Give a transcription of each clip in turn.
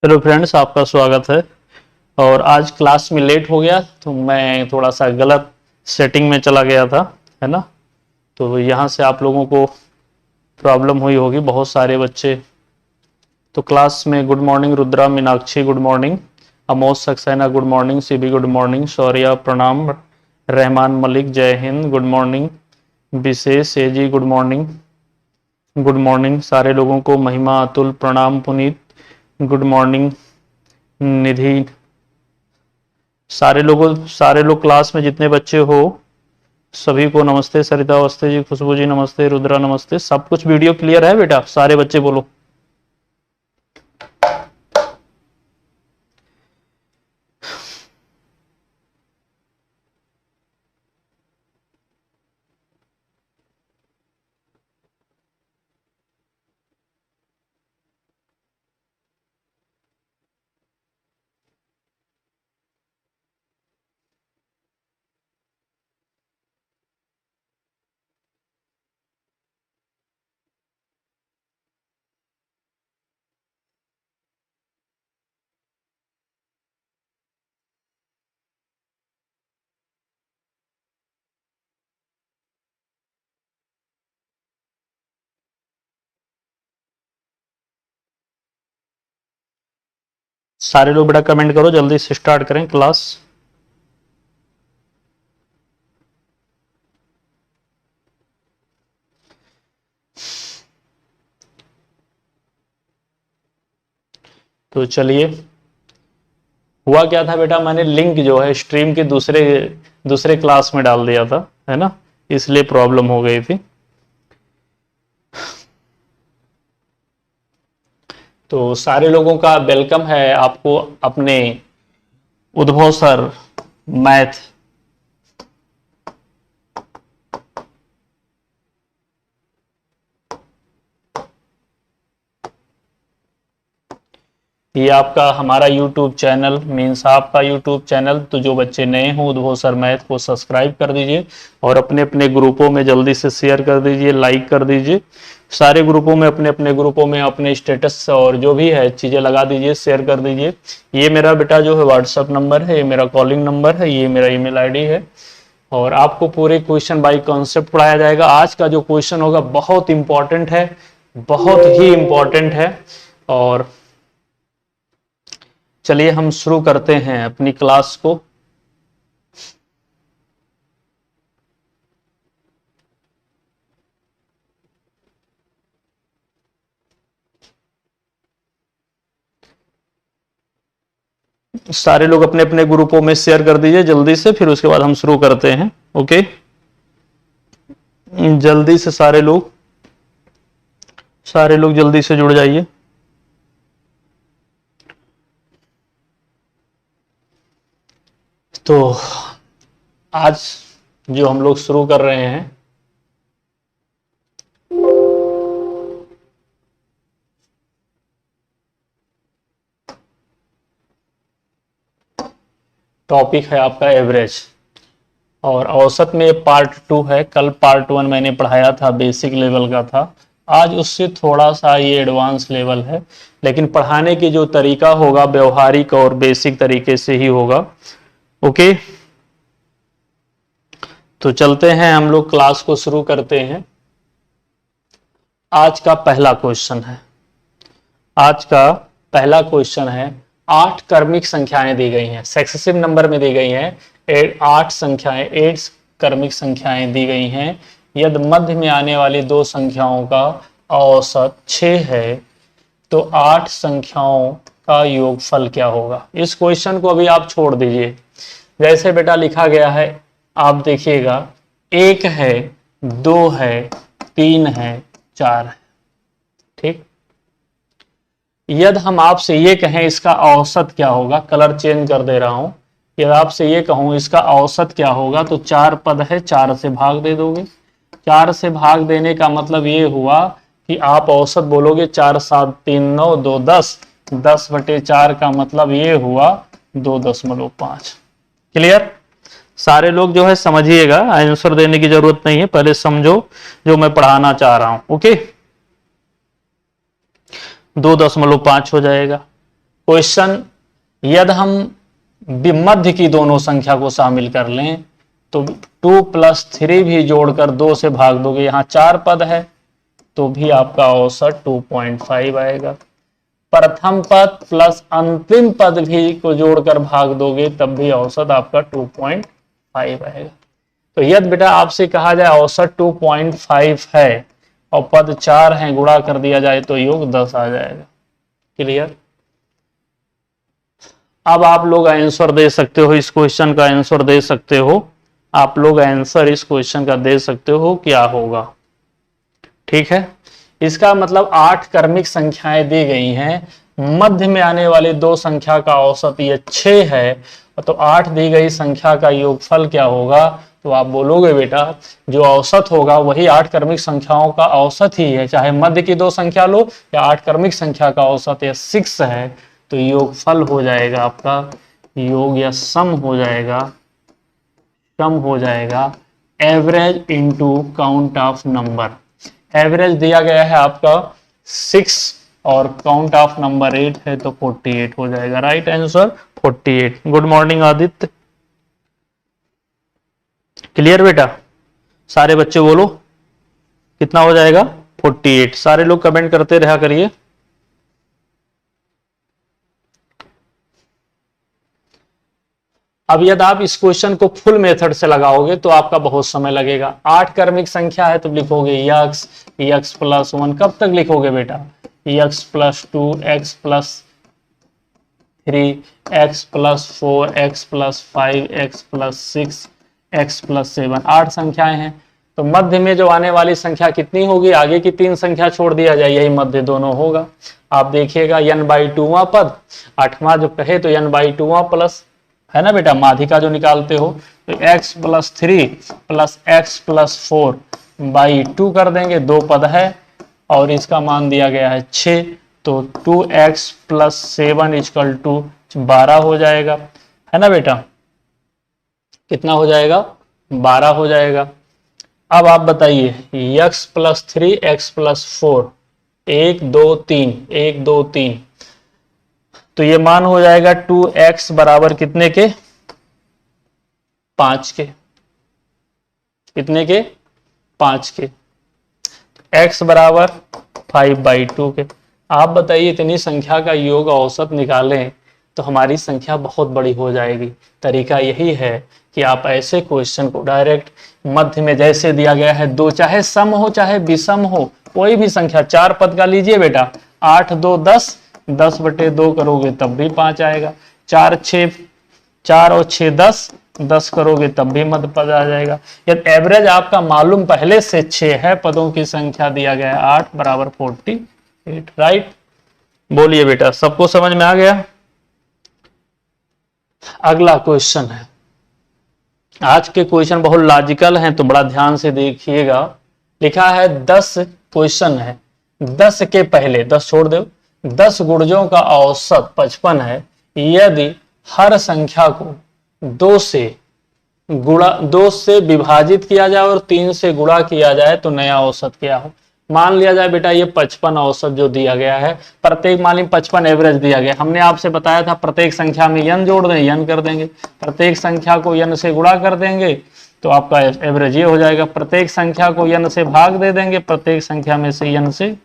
Hello friends, आपका स्वागत है। और आज क्लास में लेट हो गया तो मैं थोड़ा सा गलत सेटिंग में चला गया था, है ना। तो यहाँ से आप लोगों को प्रॉब्लम हुई होगी, बहुत सारे बच्चे। तो क्लास में good morning Rudra, Meenakshi good morning, Amoj Saxena good morning, CB good morning, Shaurya प्रणाम, रहमान मलिक जय हिंद गुड मॉर्निंग, विशेष एजी गुड मॉर्निंग, गुड मॉर्निंग सारे लोगों को। महिमा अतुल प्रणाम, पुनीत गुड मॉर्निंग, निधि, सारे लोग क्लास में जितने बच्चे हो सभी को नमस्ते। सरिता अवस्थी जी, खुशबू जी नमस्ते, रुद्रा नमस्ते। सब कुछ वीडियो क्लियर है बेटा? सारे बच्चे बोलो। सारे लोग बेटा कमेंट करो, जल्दी से स्टार्ट करें क्लास। तो चलिए, हुआ क्या था बेटा, मैंने लिंक जो है स्ट्रीम के दूसरे क्लास में डाल दिया था, है ना, इसलिए प्रॉब्लम हो गई थी। तो सारे लोगों का वेलकम है आपको अपने उद्भव सर मैथ ये आपका हमारा YouTube चैनल मीन्स आपका YouTube चैनल। तो जो बच्चे नए हों उद्भव सर मैथ को सब्सक्राइब कर दीजिए और अपने अपने ग्रुपों में जल्दी से शेयर कर दीजिए, लाइक कर दीजिए। सारे ग्रुपों में अपने ग्रुपों में अपने स्टेटस और जो भी है चीज़ें लगा दीजिए, शेयर कर दीजिए। ये मेरा बेटा जो है व्हाट्सअप नंबर है, ये मेरा कॉलिंग नंबर है, ये मेरा ईमेल आईडी है। और आपको पूरे क्वेश्चन बाय कॉन्सेप्ट पढ़ाया जाएगा। आज का जो क्वेश्चन होगा बहुत इंपॉर्टेंट है, बहुत ही इंपॉर्टेंट है। और चलिए हम शुरू करते हैं अपनी क्लास को। सारे लोग अपने अपने ग्रुपों में शेयर कर दीजिए जल्दी से, फिर उसके बाद हम शुरू करते हैं। ओके, जल्दी से सारे लोग जल्दी से जुड़ जाइए। तो आज जो हम लोग शुरू कर रहे हैं टॉपिक है आपका एवरेज, और औसत में पार्ट 2 है। कल पार्ट 1 मैंने पढ़ाया था, बेसिक लेवल का था। आज उससे थोड़ा सा ये एडवांस लेवल है, लेकिन पढ़ाने की जो तरीका होगा व्यवहारिक और बेसिक तरीके से ही होगा। ओके, तो चलते हैं हम लोग क्लास को शुरू करते हैं। आज का पहला क्वेश्चन है 8 क्रमिक संख्याएं दी गई हैं, सक्सेसिव नंबर में दी गई हैं। 8 क्रमिक संख्याएं दी गई हैं। यदि मध्य में आने वाली 2 संख्याओं का औसत 6 है तो 8 संख्याओं का योगफल क्या होगा। इस क्वेश्चन को अभी आप छोड़ दीजिए। जैसे बेटा लिखा गया है आप देखिएगा, 1 है, 2 है, 3 है, 4 है। ठीक, यदि हम आपसे ये कहें इसका औसत क्या होगा, कलर चेंज कर दे रहा हूं, यदि आपसे ये कहूं इसका औसत क्या होगा, तो 4 पद है, 4 से भाग दे दोगे। 4 से भाग देने का मतलब ये हुआ कि आप औसत बोलोगे 4 7 3 9 2 10, 10/4 का मतलब ये हुआ 2.5। क्लियर? सारे लोग जो है समझिएगा, आंसर देने की जरूरत नहीं है, पहले समझो जो मैं पढ़ाना चाह रहा हूं। ओके, 2.5 हो जाएगा। क्वेश्चन, यदि हम मध्य की दोनों संख्या को शामिल कर लें तो 2 + 3 भी जोड़कर 2 से भाग दोगे, यहाँ 4 पद है तो भी आपका औसत 2.5 आएगा। प्रथम पद प्लस अंतिम पद भी को जोड़कर भाग दोगे तब भी औसत आपका 2.5 आएगा। तो यदि बेटा आपसे कहा जाए औसत 2.5 है और पद 4 हैं, गुणा कर दिया जाए तो योग 10 आ जाएगा। क्लियर? अब आप लोग आंसर दे सकते हो, इस क्वेश्चन का आंसर दे सकते हो, आप लोग आंसर इस क्वेश्चन का दे सकते हो क्या होगा। ठीक है, इसका मतलब 8 क्रमिक संख्याएं दी गई हैं, मध्य में आने वाली दो संख्या का औसत ये 6 है, तो 8 दी गई संख्या का योगफल क्या होगा, तो आप बोलोगे बेटा जो औसत होगा वही 8 क्रमिक संख्याओं का औसत ही है, चाहे मध्य की दो संख्या लो या 8 क्रमिक संख्या का औसत या 6 है, तो योगफल हो जाएगा आपका, योग या सम हो जाएगा average into count of number. Average दिया गया है आपका 6 और काउंट ऑफ नंबर 8 है तो 48 हो जाएगा। Right answer 48। Good morning Aditya. Clear बेटा? सारे बच्चे बोलो कितना हो जाएगा? 48। सारे लोग कमेंट करते रहा करिए। अब यदि आप इस क्वेश्चन को फुल मेथड से लगाओगे तो आपका बहुत समय लगेगा। 8 क्रमिक संख्या है तो लिखोगे x + 1। कब तक लिखोगे बेटा? x + 2, x + 3, x + 4, x + 5, x + 6, x + 7। 8 संख्याएं हैं तो मध्य में जो आने वाली संख्या कितनी होगी? आगे की 3 संख्या छोड़ दिया जाए, यही मध्य दोनों होगा। आप देखिएगा n/2वां पद, 8वां जो कहे तो n/2वां प्लस है ना बेटा, माध्यिका जो निकालते हो तो x + 3 + x + 4/2 कर देंगे, 2 पद है और इसका मान दिया गया है 6, तो 2x + 7 = 12 हो जाएगा, है ना बेटा? कितना हो जाएगा? 12 हो जाएगा। अब आप बताइए x + 3 x + 4 1 2 3 1 2 3, तो ये मान हो जाएगा 2x बराबर कितने के? 5 के। कितने के? 5 के। x बराबर 5/2 के। आप बताइए इतनी संख्या का योग औसत निकालें तो हमारी संख्या बहुत बड़ी हो जाएगी। तरीका यही है कि आप ऐसे क्वेश्चन को डायरेक्ट मध्य में जैसे दिया गया है, दो चाहे सम हो चाहे विषम हो, कोई भी संख्या 4 पद का लीजिए बेटा, 8 2 10, 10/2 करोगे तब भी 5 आएगा, 4 और 6 10, 10 करोगे तब भी मध्य पद आ जाएगा। यदि एवरेज आपका मालूम पहले से 6 है, पदों की संख्या दिया गया है 8 बराबर 48। राइट? बोलिए बेटा, सबको समझ में आ गया? अगला क्वेश्चन है, आज के क्वेश्चन बहुत लॉजिकल हैं तो बड़ा ध्यान से देखिएगा। लिखा है 10 क्वेश्चन है, 10 के पहले 10 छोड़ दो, 10 गुणजों का औसत 55 है, यदि हर संख्या को 2 से विभाजित किया जाए और 3 से गुणा किया जाए तो नया औसत क्या हो? मान लिया जाए बेटा ये 55 औसत जो दिया गया है, प्रत्येक मान ली 55 एवरेज दिया गया। हमने आपसे बताया था प्रत्येक संख्या में n जोड़ दें, n कर देंगे, प्रत्येक संख्या को n से गुणा कर देंगे तो आपका एवरेज ये हो जाएगा। प्रत्येक संख्या को n से भाग दे देंगे, प्रत्येक संख्या में से n से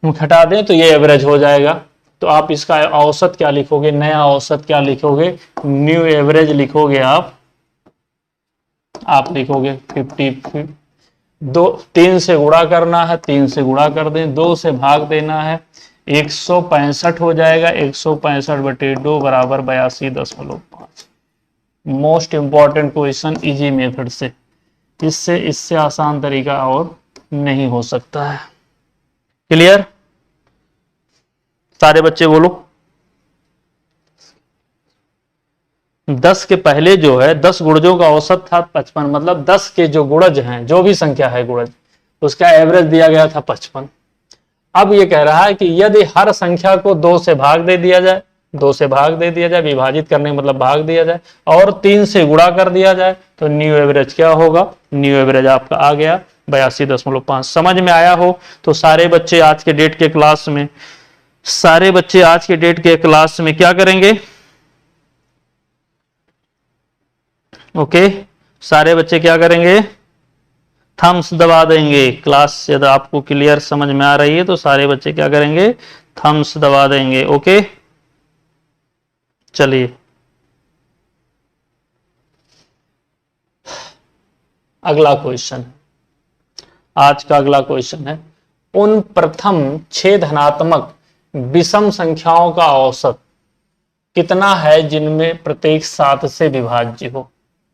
घटा दें तो ये एवरेज हो जाएगा। तो आप इसका औसत क्या लिखोगे? नया औसत क्या लिखोगे? न्यू एवरेज लिखोगे। आप लिखोगे 50। 3 से गुणा करना है, 3 से गुणा कर दें, 2 से भाग देना है, 165 हो जाएगा। 165/2 बराबर 82.5। Most important question easy method से, इससे आसान तरीका और नहीं हो सकता है। क्लियर? सारे बच्चे बोलो। 10 के पहले जो है 10 गुणजों का औसत था 55, मतलब 10 के जो गुणज हैं, जो भी संख्या है गुणज, उसका एवरेज दिया गया था 55। अब ये कह रहा है कि यदि हर संख्या को 2 से भाग दे दिया जाए, 2 से भाग दे दिया जाए, विभाजित करने मतलब भाग दिया जाए, और 3 से गुणा कर दिया जाए तो न्यू एवरेज क्या होगा? न्यू एवरेज आपका आ गया 82.5। समझ में आया हो तो सारे बच्चे आज के डेट के क्लास में सारे बच्चे आज के डेट के क्लास में क्या करेंगे? ओके, सारे बच्चे क्या करेंगे? थम्स दबा देंगे। क्लास यदि आपको क्लियर समझ में आ रही है तो सारे बच्चे क्या करेंगे? थम्स दबा देंगे। ओके, चलिए अगला क्वेश्चन, आज का अगला क्वेश्चन है, उन प्रथम 6 धनात्मक विषम संख्याओं का औसत कितना है जिनमें प्रत्येक 7 से विभाज्य हो।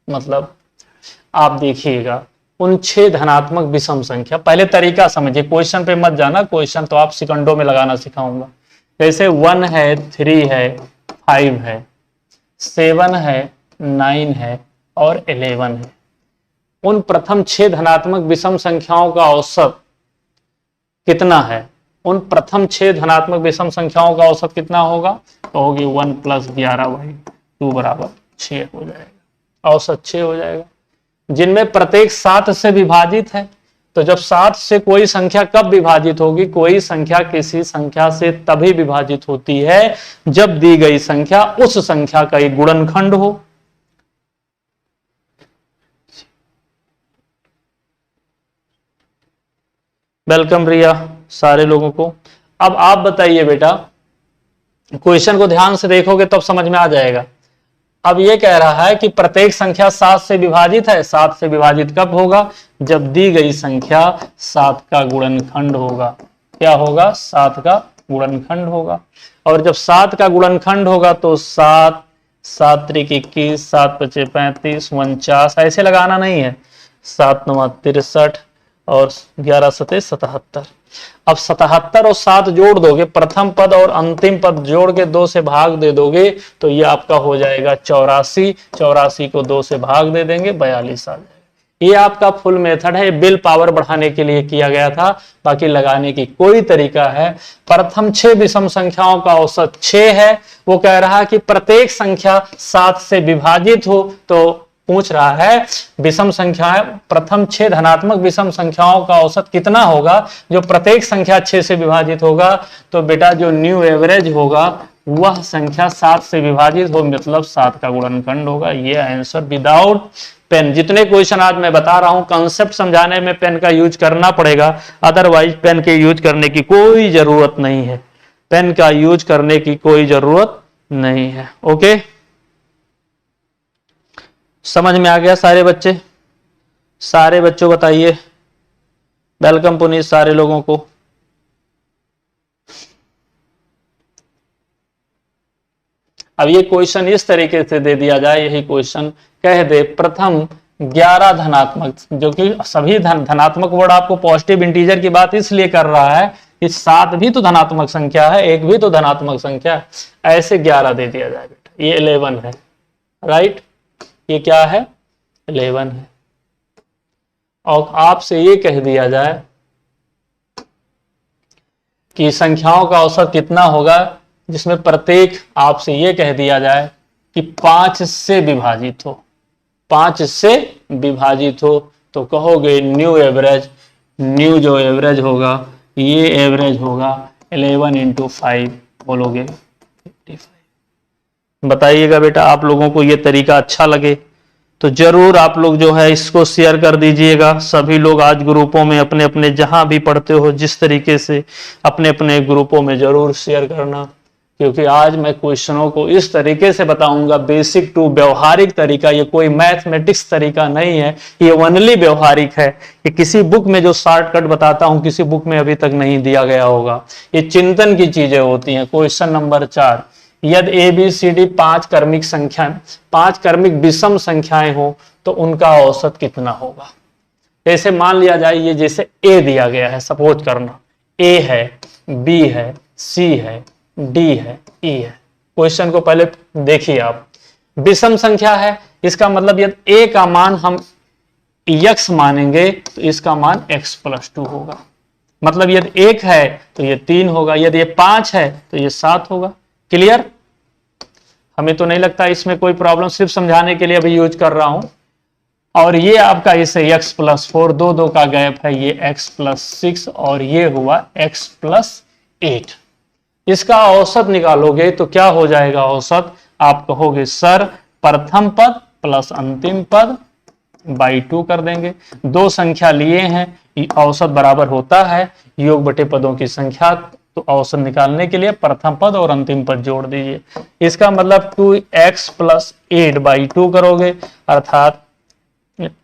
मतलब आप देखिएगा, उन 6 धनात्मक विषम संख्या, पहले तरीका समझिए, क्वेश्चन पे मत जाना, क्वेश्चन तो आप सेकंडों में लगाना सिखाऊंगा। जैसे 1 है, 3 है, 5 है, 7 है, 9 है और 11 है। उन प्रथम 6 धनात्मक विषम संख्याओं का औसत कितना है? उन प्रथम 6 धनात्मक विषम संख्याओं का औसत कितना होगा? तो होगी 1 + 11/2 बराबर 6 हो जाएगा, औसत 6 हो जाएगा, जिनमें प्रत्येक 7 से विभाजित है। तो जब 7 से कोई संख्या कब विभाजित होगी? कोई संख्या किसी संख्या से तभी विभाजित होती है जब दी गई संख्या उस संख्या का एक गुणनखंड हो। वेलकम रिया, सारे लोगों को। अब आप बताइए बेटा, क्वेश्चन को ध्यान से देखोगे तब समझ में आ जाएगा। अब ये कह रहा है कि प्रत्येक संख्या 7 से विभाजित है। 7 से विभाजित कब होगा? जब दी गई संख्या 7 का गुणनखंड होगा। क्या होगा? 7 का गुणनखंड होगा। और जब 7 का गुणनखंड होगा तो 7 7 × 21, 7 × 5 = 35, 49, ऐसे लगाना नहीं है, 7 × 9 = 63 और 11 × 7 = 77। अब 77 और 7 जोड़ दोगे, प्रथम पद और अंतिम पद जोड़ के 2 से भाग दे दोगे तो ये आपका हो जाएगा 84। 84 को 2 से भाग दे देंगे, 42 आ जाएगा। ये आपका फुल मेथड है, बिल पावर बढ़ाने के लिए किया गया था, बाकी लगाने की कोई तरीका है। प्रथम 6 विषम संख्याओं का औसत 6 है। वो कह रहा है कि प्रत्येक संख्या 7 से विभाजित हो, तो पूछ रहा है विषम संख्याएं, प्रथम 6 धनात्मक विषम संख्याओं का औसत कितना होगा जो प्रत्येक संख्या 6 से विभाजित होगा। तो बेटा जो न्यू एवरेज होगा वह संख्या 7 से विभाजित हो, मतलब 7 का गुणनखंड होगा। ये आंसर विदाउट पेन। जितने क्वेश्चन आज मैं बता रहा हूं, कंसेप्ट समझाने में पेन का यूज करना पड़ेगा, अदरवाइज पेन के यूज करने की कोई जरूरत नहीं है। पेन का यूज करने की कोई जरूरत नहीं है। ओके, समझ में आ गया सारे बच्चे? सारे बच्चों बताइए। वेलकम पुनीत, सारे लोगों को। अब ये क्वेश्चन इस तरीके से दे दिया जाए, यही क्वेश्चन कह दे प्रथम 11 धनात्मक, जो कि सभी धनात्मक वर्ड आपको पॉजिटिव इंटीजर की बात इसलिए कर रहा है कि 7 भी तो धनात्मक संख्या है, 1 भी तो धनात्मक संख्या है। ऐसे 11 दे दिया जाए बेटा, ये 11 है, राइट? ये क्या है? 11 है। और आपसे ये कह दिया जाए कि संख्याओं का औसत कितना होगा जिसमें प्रत्येक, आपसे ये कह दिया जाए कि 5 से विभाजित हो, 5 से विभाजित हो, तो कहोगे न्यू एवरेज। न्यू जो एवरेज होगा, ये एवरेज होगा 11 × 5, बोलोगे 55। बताइएगा बेटा, आप लोगों को ये तरीका अच्छा लगे तो जरूर आप लोग जो है इसको शेयर कर दीजिएगा। सभी लोग आज ग्रुपों में अपने अपने जहां भी पढ़ते हो, जिस तरीके से अपने अपने ग्रुपों में जरूर शेयर करना, क्योंकि आज मैं क्वेश्चनों को इस तरीके से बताऊंगा, बेसिक टू व्यवहारिक तरीका। ये कोई मैथमेटिक्स तरीका नहीं है, ये ओनली व्यवहारिक है। ये किसी बुक में जो शॉर्टकट बताता हूं, किसी बुक में अभी तक नहीं दिया गया होगा। ये चिंतन की चीजें होती हैं। क्वेश्चन नंबर 4, यदि ABCD 5 क्रमिक संख्या, 5 क्रमिक विषम संख्याएं हो तो उनका औसत कितना होगा। जैसे मान लिया जाए, ये जैसे A दिया गया है, सपोज करना A है, B है, C है, D है, E है। क्वेश्चन को पहले देखिए आप, विषम संख्या है, इसका मतलब यदि A का मान हम x मानेंगे तो इसका मान x + 2 होगा। मतलब यदि 1 है तो ये 3 होगा, यदि ये 5 है तो ये 7 होगा। क्लियर? हमें तो नहीं लगता इसमें कोई प्रॉब्लम, सिर्फ समझाने के लिए अभी यूज कर रहा हूं। और ये आपका इसे x + 4, 2 का गैप है, ये x + 6 और ये हुआ x + 8। इसका औसत निकालोगे तो क्या हो जाएगा औसत, आप कहोगे सर प्रथम पद प्लस अंतिम पद बाई 2 कर देंगे। दो संख्या लिए हैं, औसत बराबर होता है योग बटे पदों की संख्या, तो औसत निकालने के लिए प्रथम पद और अंतिम पद जोड़ दीजिए। इसका मतलब 2x प्लस 8 बाई 2 करोगे, अर्थात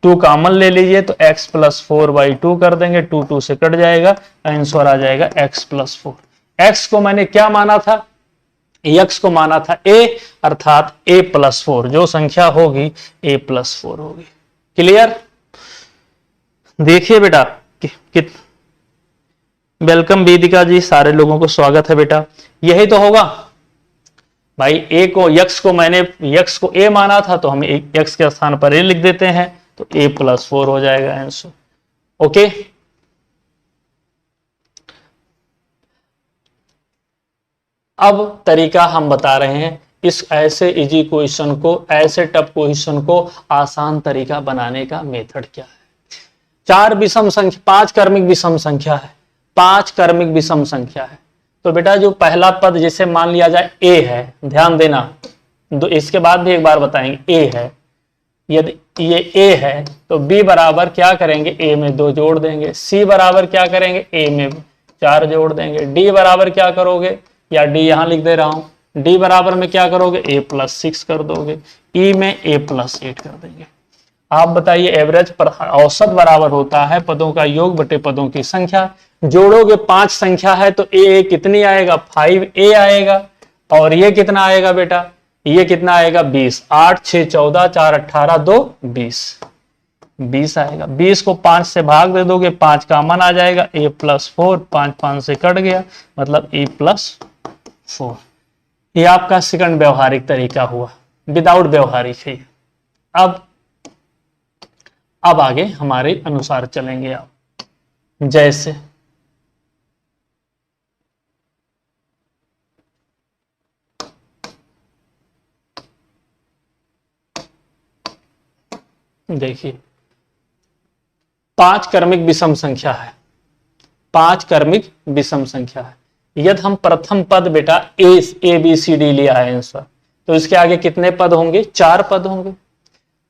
2 कॉमन ले लीजिए तो x प्लस 4 बाई 2 कर देंगे, 2 2 से कट जाएगा, आंसर आ जाएगा x प्लस 4। x को मैंने क्या माना था, x को माना था a, अर्थात a प्लस 4, जो संख्या होगी a प्लस 4 होगी। क्लियर? देखिए बेटा वेलकम वेदिका जी, सारे लोगों को स्वागत है बेटा। यही तो होगा भाई, a को x को मैंने x को a माना था तो हम x के स्थान पर a लिख देते हैं, तो a प्लस 4 हो जाएगा आंसर। ओके, अब तरीका हम बता रहे हैं इस ऐसे इजी क्वेश्चन को, ऐसे टफ क्वेश्चन को आसान तरीका बनाने का मेथड क्या है। 4 विषम संख्या, 5 क्रमिक विषम संख्या है, 5 क्रमिक विषम संख्या है। तो बेटा जो पहला पद जैसे मान लिया जाए a है, ध्यान देना, इसके बाद भी एक बार बताएंगे a है, यदि ये a है तो b बराबर क्या करेंगे, a में 2 जोड़ देंगे, c बराबर क्या करेंगे, a में 4 जोड़ देंगे, d बराबर क्या करोगे, या d यहां लिख दे रहा हूं, d बराबर में क्या करोगे, a प्लस 6 कर दोगे, e में a प्लस 8 कर देंगे। आप बताइए एवरेज पर औसत बराबर होता है पदों का योग बटे पदों की संख्या। जोड़ोगे 5 संख्या है तो a कितनी आएगा, 5a आएगा, और ये कितना आएगा बेटा, ये कितना आएगा 20, 8 6 14 4 18 2 20 आएगा। 20 को 5 से भाग दे दोगे, 5 कॉमन आ जाएगा, a प्लस 4, 5 5 से कट गया, मतलब a प्लस 4। ये आपका सेकंड व्यवहारिक तरीका हुआ, विदाउट व्यवहारिक है। अब आगे हमारे अनुसार चलेंगे आप, जैसे देखिए 5 क्रमिक विषम संख्या है, 5 क्रमिक विषम संख्या है। यदि हम प्रथम पद बेटा ए बी सी डी लिया है आंसर, तो इसके आगे कितने पद होंगे, 4 पद होंगे।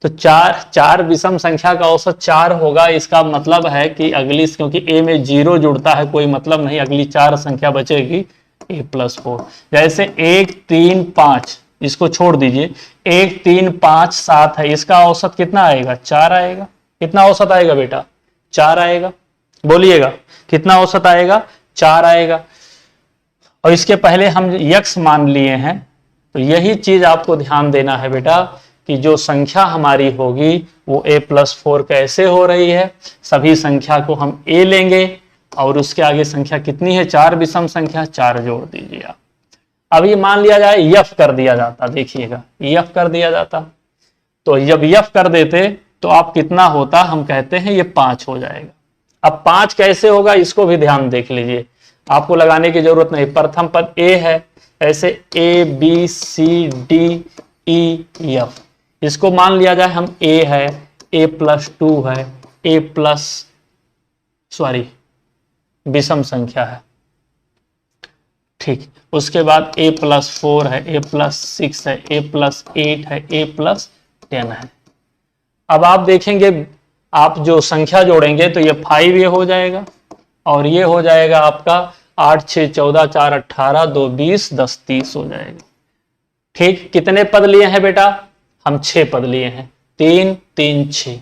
तो 4 विषम संख्या का औसत 4 होगा, इसका मतलब है कि अगली, क्योंकि a में 0 जुड़ता है कोई मतलब नहीं, अगली 4 संख्या बचेगी a प्लस 4। जैसे 1 3 5, इसको छोड़ दीजिए, 1 3 5 7 है, इसका औसत कितना आएगा, 4 आएगा। कितना औसत आएगा बेटा, 4 आएगा, बोलिएगा कितना औसत आएगा, 4 आएगा। और इसके पहले हम x मान लिए हैं, तो यही चीज आपको ध्यान देना है बेटा कि जो संख्या हमारी होगी वो a प्लस 4 कैसे हो रही है। सभी संख्या को हम a लेंगे और उसके आगे संख्या कितनी है, 4 विषम संख्या, 4 जोड़ दीजिए आप। अब ये मान लिया जाए f कर दिया जाता, देखिएगा f कर दिया जाता, तो जब f कर देते तो आप कितना होता, हम कहते हैं ये 5 हो जाएगा। अब 5 कैसे होगा इसको भी ध्यान देख लीजिए, आपको लगाने की जरूरत नहीं। प्रथम पद a है, ऐसे a b c d e f, इसको मान लिया जाए हम a है, a प्लस 2 है, a प्लस विषम संख्या है, ठीक। उसके बाद a प्लस 4 है, a प्लस 6 है, a प्लस 8 है, a प्लस 10 है। अब आप देखेंगे, आप जो संख्या जोड़ेंगे तो ये 5 ये हो जाएगा, और ये हो जाएगा आपका 8 6 14 4 18 2 20 10 30 हो जाएगा, ठीक। कितने पद लिए हैं बेटा, हम 6 पद लिए हैं, 3 3 6,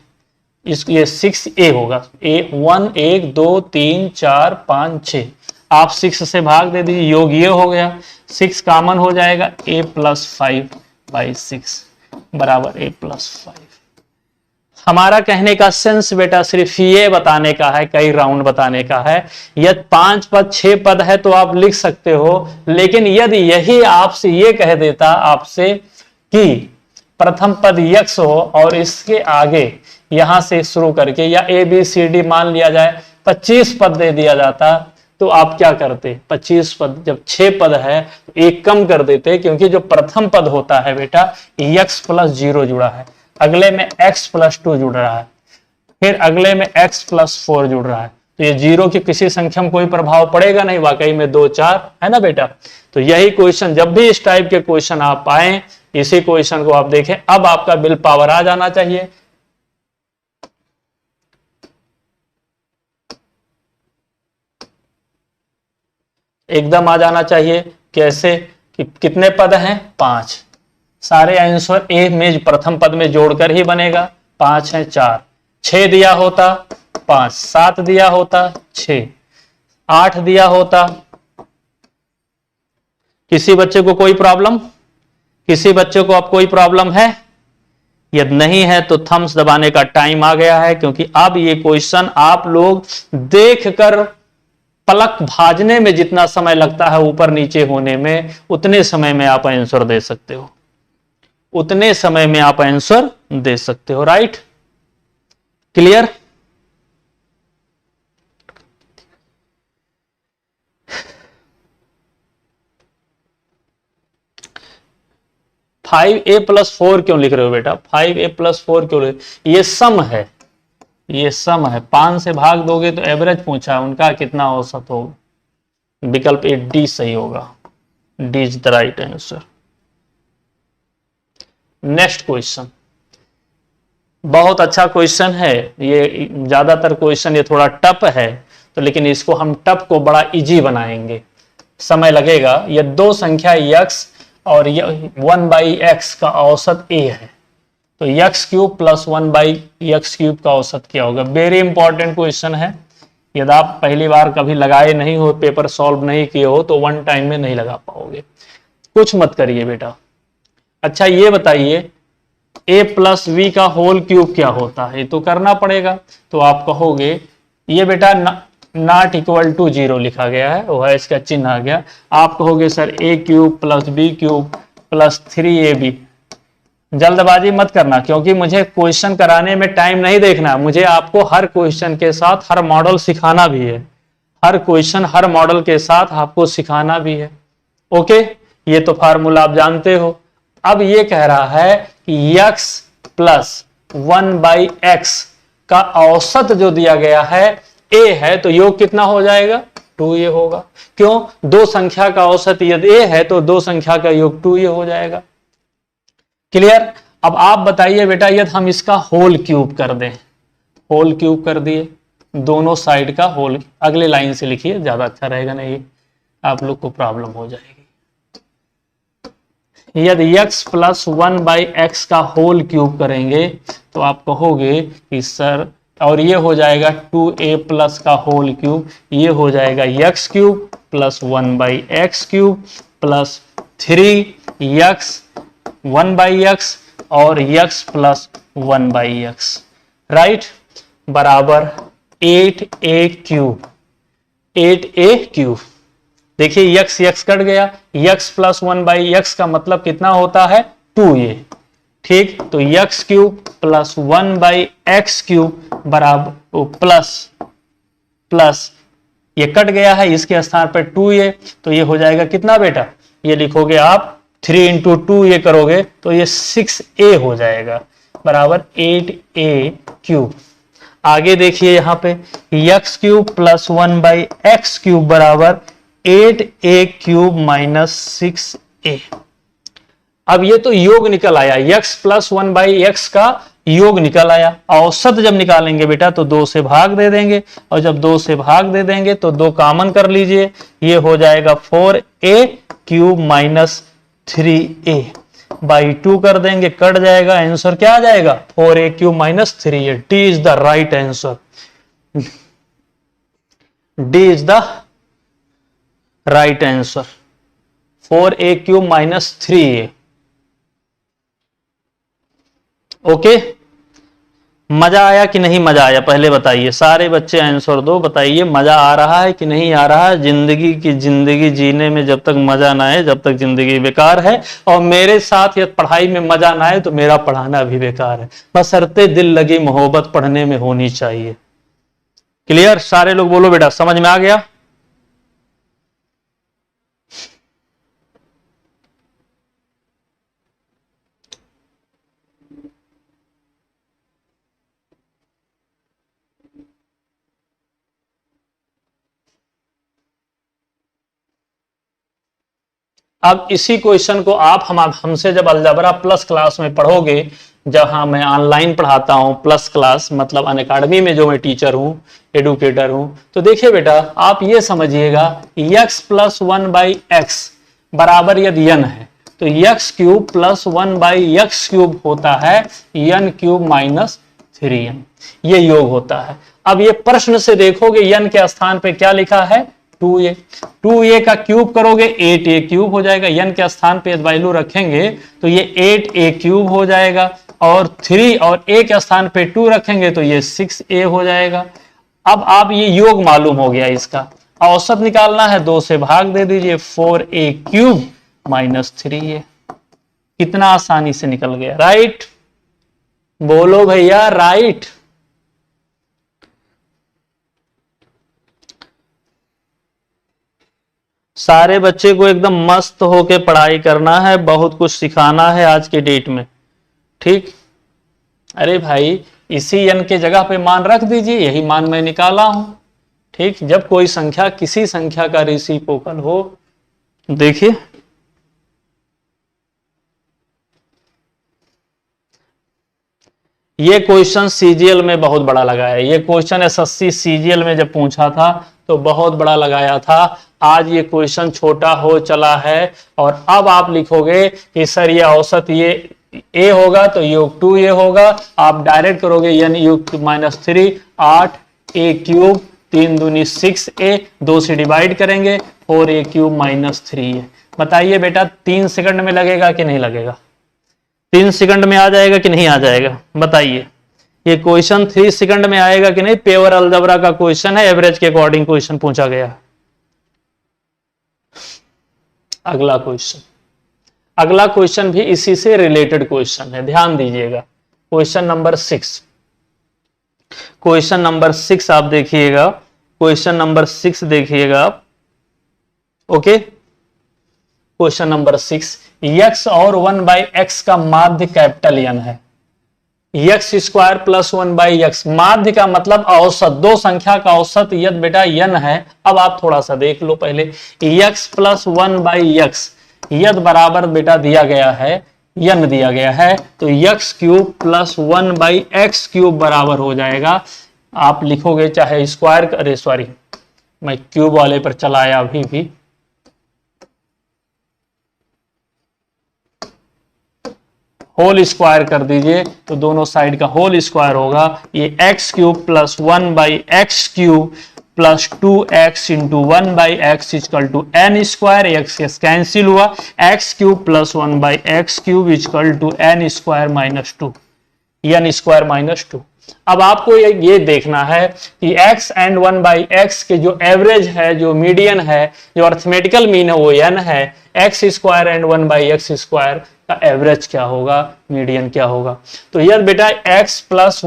इसको ये 6a होगा, a1 1 2 3 4 5 6, आप 6 से भाग दे दीजिए, योग ये हो गया, 6 कॉमन हो जाएगा, a प्लस 5 बाई 6 बराबर a प्लस 5। हमारा कहने का सेंस बेटा सिर्फ ये बताने का है, कई राउंड बताने का है। यदि 5 पद 6 पद है तो आप लिख सकते हो, लेकिन यदि यही आपसे ये कह देता आपसे कि प्रथम पद x हो और इसके आगे यहां से शुरू करके या a b c d मान लिया जाए 25 पद दे दिया जाता, तो आप क्या करते, 25 पद, जब 6 पद है तो एक कम कर देते, क्योंकि जो प्रथम पद होता है बेटा x प्लस 0 जुड़ा है, अगले में x प्लस 2 जुड़ रहा है, फिर अगले में x प्लस 4 जुड़ रहा है, तो ये जीरो की किसी संख्या में कोई प्रभाव पड़ेगा नहीं, वाकई में 2 4 है ना बेटा। तो यही क्वेश्चन, जब भी इस टाइप के क्वेश्चन आप पाए, इसी क्वेश्चन को आप देखें। अब आपका विल पावर आ जाना चाहिए, एकदम आ जाना चाहिए। कैसे कि कितने पद हैं, 5, सारे आंसर ए में प्रथम पद में जोड़कर ही बनेगा। 5 है, 4, 6 दिया होता 5, 7 दिया होता 6, 8 दिया होता। किसी बच्चे को कोई प्रॉब्लम, किसी बच्चे को अब कोई प्रॉब्लम है? यदि नहीं है तो थम्स दबाने का टाइम आ गया है, क्योंकि अब ये क्वेश्चन आप लोग देखकर पलक भाजने में जितना समय लगता है ऊपर नीचे होने में, उतने समय में आप आंसर दे सकते हो, उतने समय में आप आंसर दे सकते हो। Right, clear? फाइव ए प्लस 4 क्यों लिख रहे हो बेटा? 5a+4 क्यों लिख? ये सम है, ये सम है। 5 से भाग दोगे तो एवरेज पूछा, उनका कितना औसत होगा। विकल्प ए डी सही होगा, D is the right answer. Next question, बहुत अच्छा क्वेश्चन है ये। ज्यादातर क्वेश्चन ये थोड़ा टफ है, तो लेकिन इसको हम टफ को बड़ा इजी बनाएंगे, समय लगेगा। ये दो संख्या x और 1/x का औसत a है, तो x³ प्लस 1/x³ का औसत क्या होगा? वेरी इंपॉर्टेंट क्वेश्चन है। यदि आप पहली बार कभी लगाए नहीं हो, पेपर सॉल्व नहीं किए हो, तो वन टाइम में नहीं लगा पाओगे। कुछ मत करिए बेटा। अच्छा ये बताइए, a+b का होल क्यूब क्या होता है? तो करना पड़ेगा। तो आप कहोगे ये बेटा नॉट इक्वल टू 0 लिखा गया है, वो है इसका चिन्ह आ गया। आप कहोगे sir a³ plus b³ plus 3ab। जल्दबाजी मत करना, क्योंकि मुझे क्वेश्चन कराने में टाइम नहीं देखना, मुझे आपको हर क्वेश्चन के साथ हर मॉडल सिखाना भी है, हर क्वेश्चन हर मॉडल के साथ आपको सिखाना भी है। ओके, ये तो फार्मूला आप जानते हो। अब ये कह रहा है कि x प्लस 1/x का औसत जो दिया गया है a है, तो योग कितना हो जाएगा? 2a होगा। क्यों? दो संख्या का औसत यदि a है तो दो संख्या का योग 2a हो जाएगा। क्लियर? अब आप बताइए बेटा, यदि हम इसका होल क्यूब कर दें, होल क्यूब कर दिए, दोनों साइड का होल, अगले लाइन से लिखिए, ज्यादा अच्छा रहेगा, नहीं आप लोग को प्रॉब्लम हो जाएगी। यदि x प्लस 1/x का होल क्यूब करेंगे तो आप कहोगे कि सर, और ये हो जाएगा 2a प्लस का होल क्यूब, ये हो जाएगा x³ plus 1/x³ plus 3x 1/x और x प्लस 1/x, राइट, बराबर 8a³। 8a³ देखिए x x कट गया, x प्लस 1/x का मतलब कितना होता है? 2a। ठीक, तो x³ प्लस 1/x³ बराबर प्लस प्लस ये कट गया है, इसके स्थान पर 2a, तो ये हो जाएगा कितना बेटा? ये लिखोगे आप 3 इंटू 2 ये करोगे तो ये 6a हो जाएगा, बराबर 8a³। आगे देखिए यहां पे x³ प्लस 1/x³ बराबर 8a³ माइनस 6a। अब ये तो योग निकल आया, x प्लस 1/x का योग निकल आया। औसत जब निकालेंगे बेटा तो 2 से भाग दे देंगे, और जब 2 से भाग दे देंगे तो 2 कॉमन कर लीजिए, ये हो जाएगा 4a³ माइनस 3a, बाई 2 कर देंगे, कट जाएगा, आंसर क्या आ जाएगा? 4a³ minus 3a। D is the right answer, D is the right answer, 4a³ minus 3a। Okay, मजा आया कि नहीं मजा आया? पहले बताइए, सारे बच्चे आंसर दो, बताइए मजा आ रहा है कि नहीं आ रहा है? जिंदगी जीने में जब तक मजा ना आए, जब तक जिंदगी बेकार है। और मेरे साथ यदि पढ़ाई में मजा ना आए तो मेरा पढ़ाना भी बेकार है। बशर्ते दिल लगी मोहब्बत पढ़ने में होनी चाहिए। क्लियर? सारे लोग बोलो बेटा, समझ में आ गया? अब इसी क्वेश्चन को आप हमसे जब अलजेब्रा प्लस क्लास में पढ़ोगे, जहां मैं ऑनलाइन पढ़ाता हूं प्लस क्लास, मतलब अनअकैडमी में जो मैं टीचर हूं, एडुकेटर हूं, तो देखिए बेटा आप ये समझिएगा, x plus one by x बराबर यदि n है तो x cube plus one by x cube होता है n क्यूब माइनस 3n, ये योग होता है। अब ये प्रश्न से देखोगे n के स्थान पे क्या लिखा है 2a, 2a का क्यूब करोगे 8a क्यूब हो जाएगा, n के स्थान पे वैल्यू रखेंगे तो ये 8a क्यूब हो जाएगा, और 3 और a के स्थान पे 2 रखेंगे तो ये 6a हो जाएगा। अब आप ये योग मालूम हो गया, इसका औसत निकालना है, 2 से भाग दे दीजिए, 4a क्यूब माइनस 3a, कितना आसानी से निकल गया, राइट? बोलो भैया राइट। सारे बच्चे को एकदम मस्त होके पढ़ाई करना है, बहुत कुछ सिखाना है आज के डेट में, ठीक? अरे भाई इसी n के जगह पे मान रख दीजिए, यही मान मैं निकाला हूं, ठीक? जब कोई संख्या किसी संख्या का रेसिप्रोकल हो, देखिए ये क्वेश्चन सीजीएल में बहुत बड़ा लगा है, ये क्वेश्चन एसएससी सीजीएल में जब पूछा था तो बहुत बड़ा लगाया था। आज ये क्वेश्चन छोटा हो चला है, और अब आप लिखोगे कि सर ये औसत ये a होगा तो योग 2a होगा, आप डायरेक्ट करोगे n योग माइनस 3, 8a क्यूब 3 दूनी 6a, 2 से डिवाइड करेंगे 4a क्यूब माइनस 3a। बताइए बेटा 3 सेकंड में लगेगा कि नहीं लगेगा? 3 सेकंड में आ जाएगा कि नहीं आ जाएगा? बताइए, ये क्वेश्चन 3 सेकंड में आएगा कि नहीं? पेवर अलजेब्रा का क्वेश्चन है, एवरेज के अकॉर्डिंग क्वेश्चन पूछा गया। अगला क्वेश्चन, अगला क्वेश्चन भी इसी से रिलेटेड क्वेश्चन है, ध्यान दीजिएगा। क्वेश्चन नंबर 6, क्वेश्चन नंबर 6 आप देखिएगा, क्वेश्चन नंबर 6 देखिएगा आप, ओके? क्वेश्चन नंबर 6, x और 1 बाई एक्स का माध्य कैपिटल N है, x square plus 1 by x, माध्य का मतलब औसत, दो संख्या का औसत यदि बेटा n है। अब आप थोड़ा सा देख लो पहले, x प्लस 1 बाई एक्स यदि बराबर बेटा दिया गया है n दिया गया है, तो x cube plus 1 by x cube बराबर हो जाएगा, आप लिखोगे चाहे स्क्वायर, अरे सॉरी मैं क्यूब वाले पर चलाया अभी भी, होल स्क्वायर कर दीजिए तो दोनों साइड का होल स्क्वायर होगा, ये x cube plus 1 by x cube plus 2x into 1 by x equal to n square, x cancel हुआ, x cube plus 1 by x cube equal to n square minus 2, n square minus 2। अब आपको ये देखना है कि x and 1 by x के जो average है, जो मीडियन है, जो अर्थमेटिकल मीन है वो n है, x square and 1 by x square का एवरेज क्या होगा, मीडियन क्या होगा? तो यह बेटा x प्लस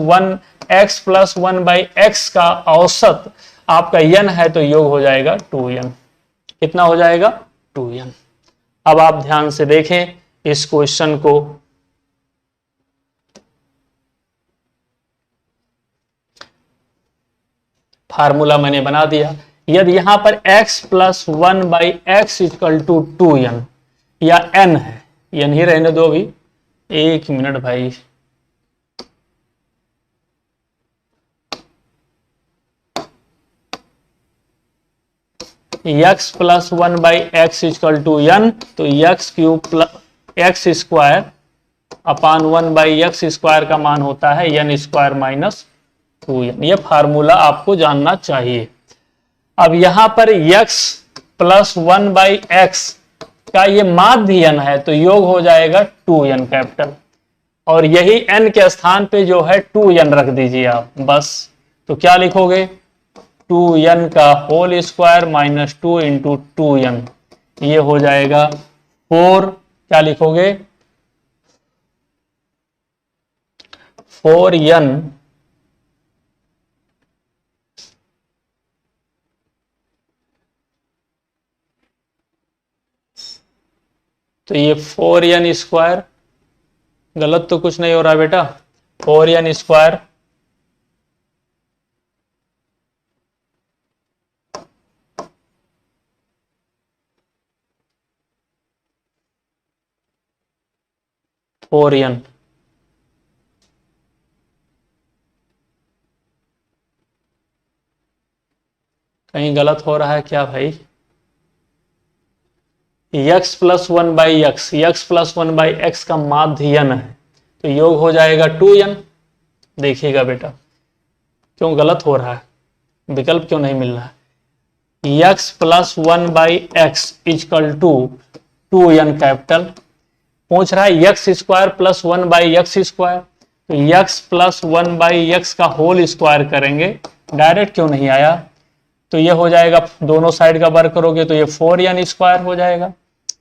1 बाई एक्स का औसत आपका n है तो योग हो जाएगा 2n, कितना हो जाएगा 2n। अब आप ध्यान से देखें इस क्वेश्चन को, फार्मूला मैंने बना दिया, यदि यहां पर x plus 1 by x equal to 2n या n है, n ही रहने दो अभी, एक मिनट भाई, x plus 1 by x equal to n, तो x cube plus x square upon 1 by x square का मान होता है n स्क्वायर माइनस 2n। ये फार्मूला आपको जानना चाहिए। अब यहां पर x प्लस 1 बाई एक्स का ये माध्य n है तो योग हो जाएगा 2n कैपिटल, और यही n के स्थान पे जो है 2n रख दीजिए आप बस, तो क्या लिखोगे 2n का whole square minus 2 into 2n, ये हो जाएगा 4, क्या लिखोगे 4n तो ये 4n स्क्वायर, गलत तो कुछ नहीं हो रहा बेटा, 4n स्क्वायर 4n। कहीं गलत हो रहा है क्या भाई? x plus one by x, x plus one by x का माध्य n है, तो योग हो जाएगा 2n। देखिएगा बेटा क्यों गलत हो रहा है, विकल्प क्यों नहीं मिल रहा है। x plus one by x equal to 2n capital, पूछ रहा है x square plus one by x square, तो x plus one by x का होल स्क्वायर करेंगे, डायरेक्ट क्यों नहीं आया, तो ये हो जाएगा, दोनों साइड का वर्ग करोगे तो ये 4n स्क्वायर हो जाएगा।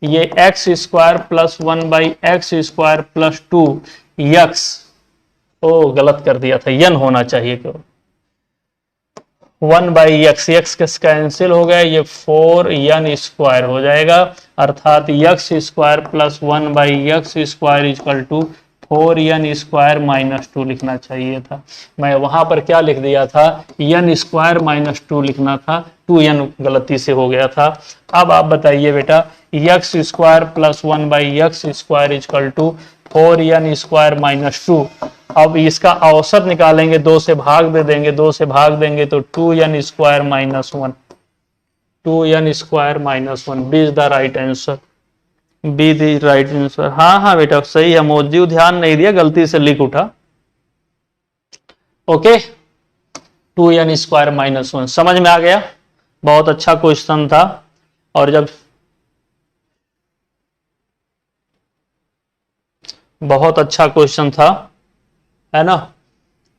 ये x square plus one by x square plus 2x, ओ गलत कर दिया था, n होना चाहिए क्यों, 1 बाई एक्स, एक्स कैंसिल हो गया, ये 4n स्क्वायर हो जाएगा, अर्थात x square plus one by x square equal to 4n square minus 2 लिखना चाहिए था। मैं वहां पर क्या लिख दिया था, n स्क्वायर माइनस 2 लिखना था, 2n गलती से हो गया था। अब आप बताइए बेटा, x square plus one by x square equal to 4n square minus 2, अब इसका औसत निकालेंगे, 2 से भाग दे देंगे, 2 से भाग देंगे तो 2n square minus 1, 2n square minus 1, B is the right answer, B the right answer. हाँ हाँ बेटा सही है, मोजी ध्यान नहीं दिया, गलती से लिख उठा। ओके 2n स्क्वायर माइनस 1 समझ में आ गया, बहुत अच्छा क्वेश्चन था। और जब बहुत अच्छा क्वेश्चन था, है ना,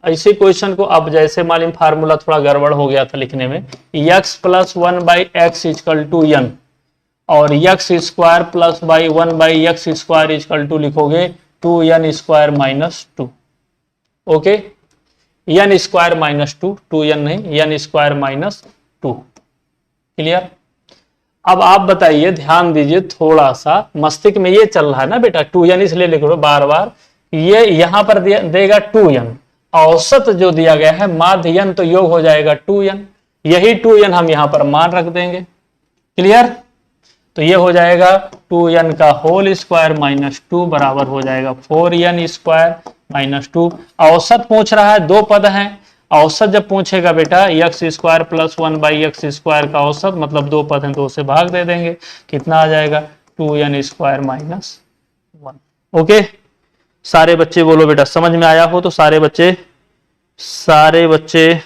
ऐसे क्वेश्चन को अब जैसे मालूम फार्मूला थोड़ा गड़बड़ हो गया था लिखने में, x plus one by x equal to n, और x square plus by one by x square equal to लिखोगे 2n square minus 2। Okay n square minus 2, 2n नहीं, n स्क्वायर माइनस 2। क्लियर। अब आप बताइए, ध्यान दीजिए थोड़ा सा, मस्तिष्क में ये चल रहा है ना बेटा, 2n इसलिए लिख लो बार बार, ये यहां पर देगा 2n, औसत जो दिया गया है माध्य n, तो योग हो जाएगा 2n, यही 2n हम यहां पर मान रख देंगे। क्लियर, तो ये हो जाएगा 2n का होल स्क्वायर माइनस 2 बराबर हो जाएगा 4n स्क्वायर माइनस 2। औसत पूछ रहा है, दो पद हैं, औसत जब पूछेगा बेटा x square plus one by x square का औसत, मतलब दो पद हैं, दो से भाग दे देंगे, कितना आ जाएगा 2n स्क्वायर माइनस 1। ओके सारे बच्चे बोलो बेटा समझ में आया हो, तो सारे बच्चे, सारे बच्चे।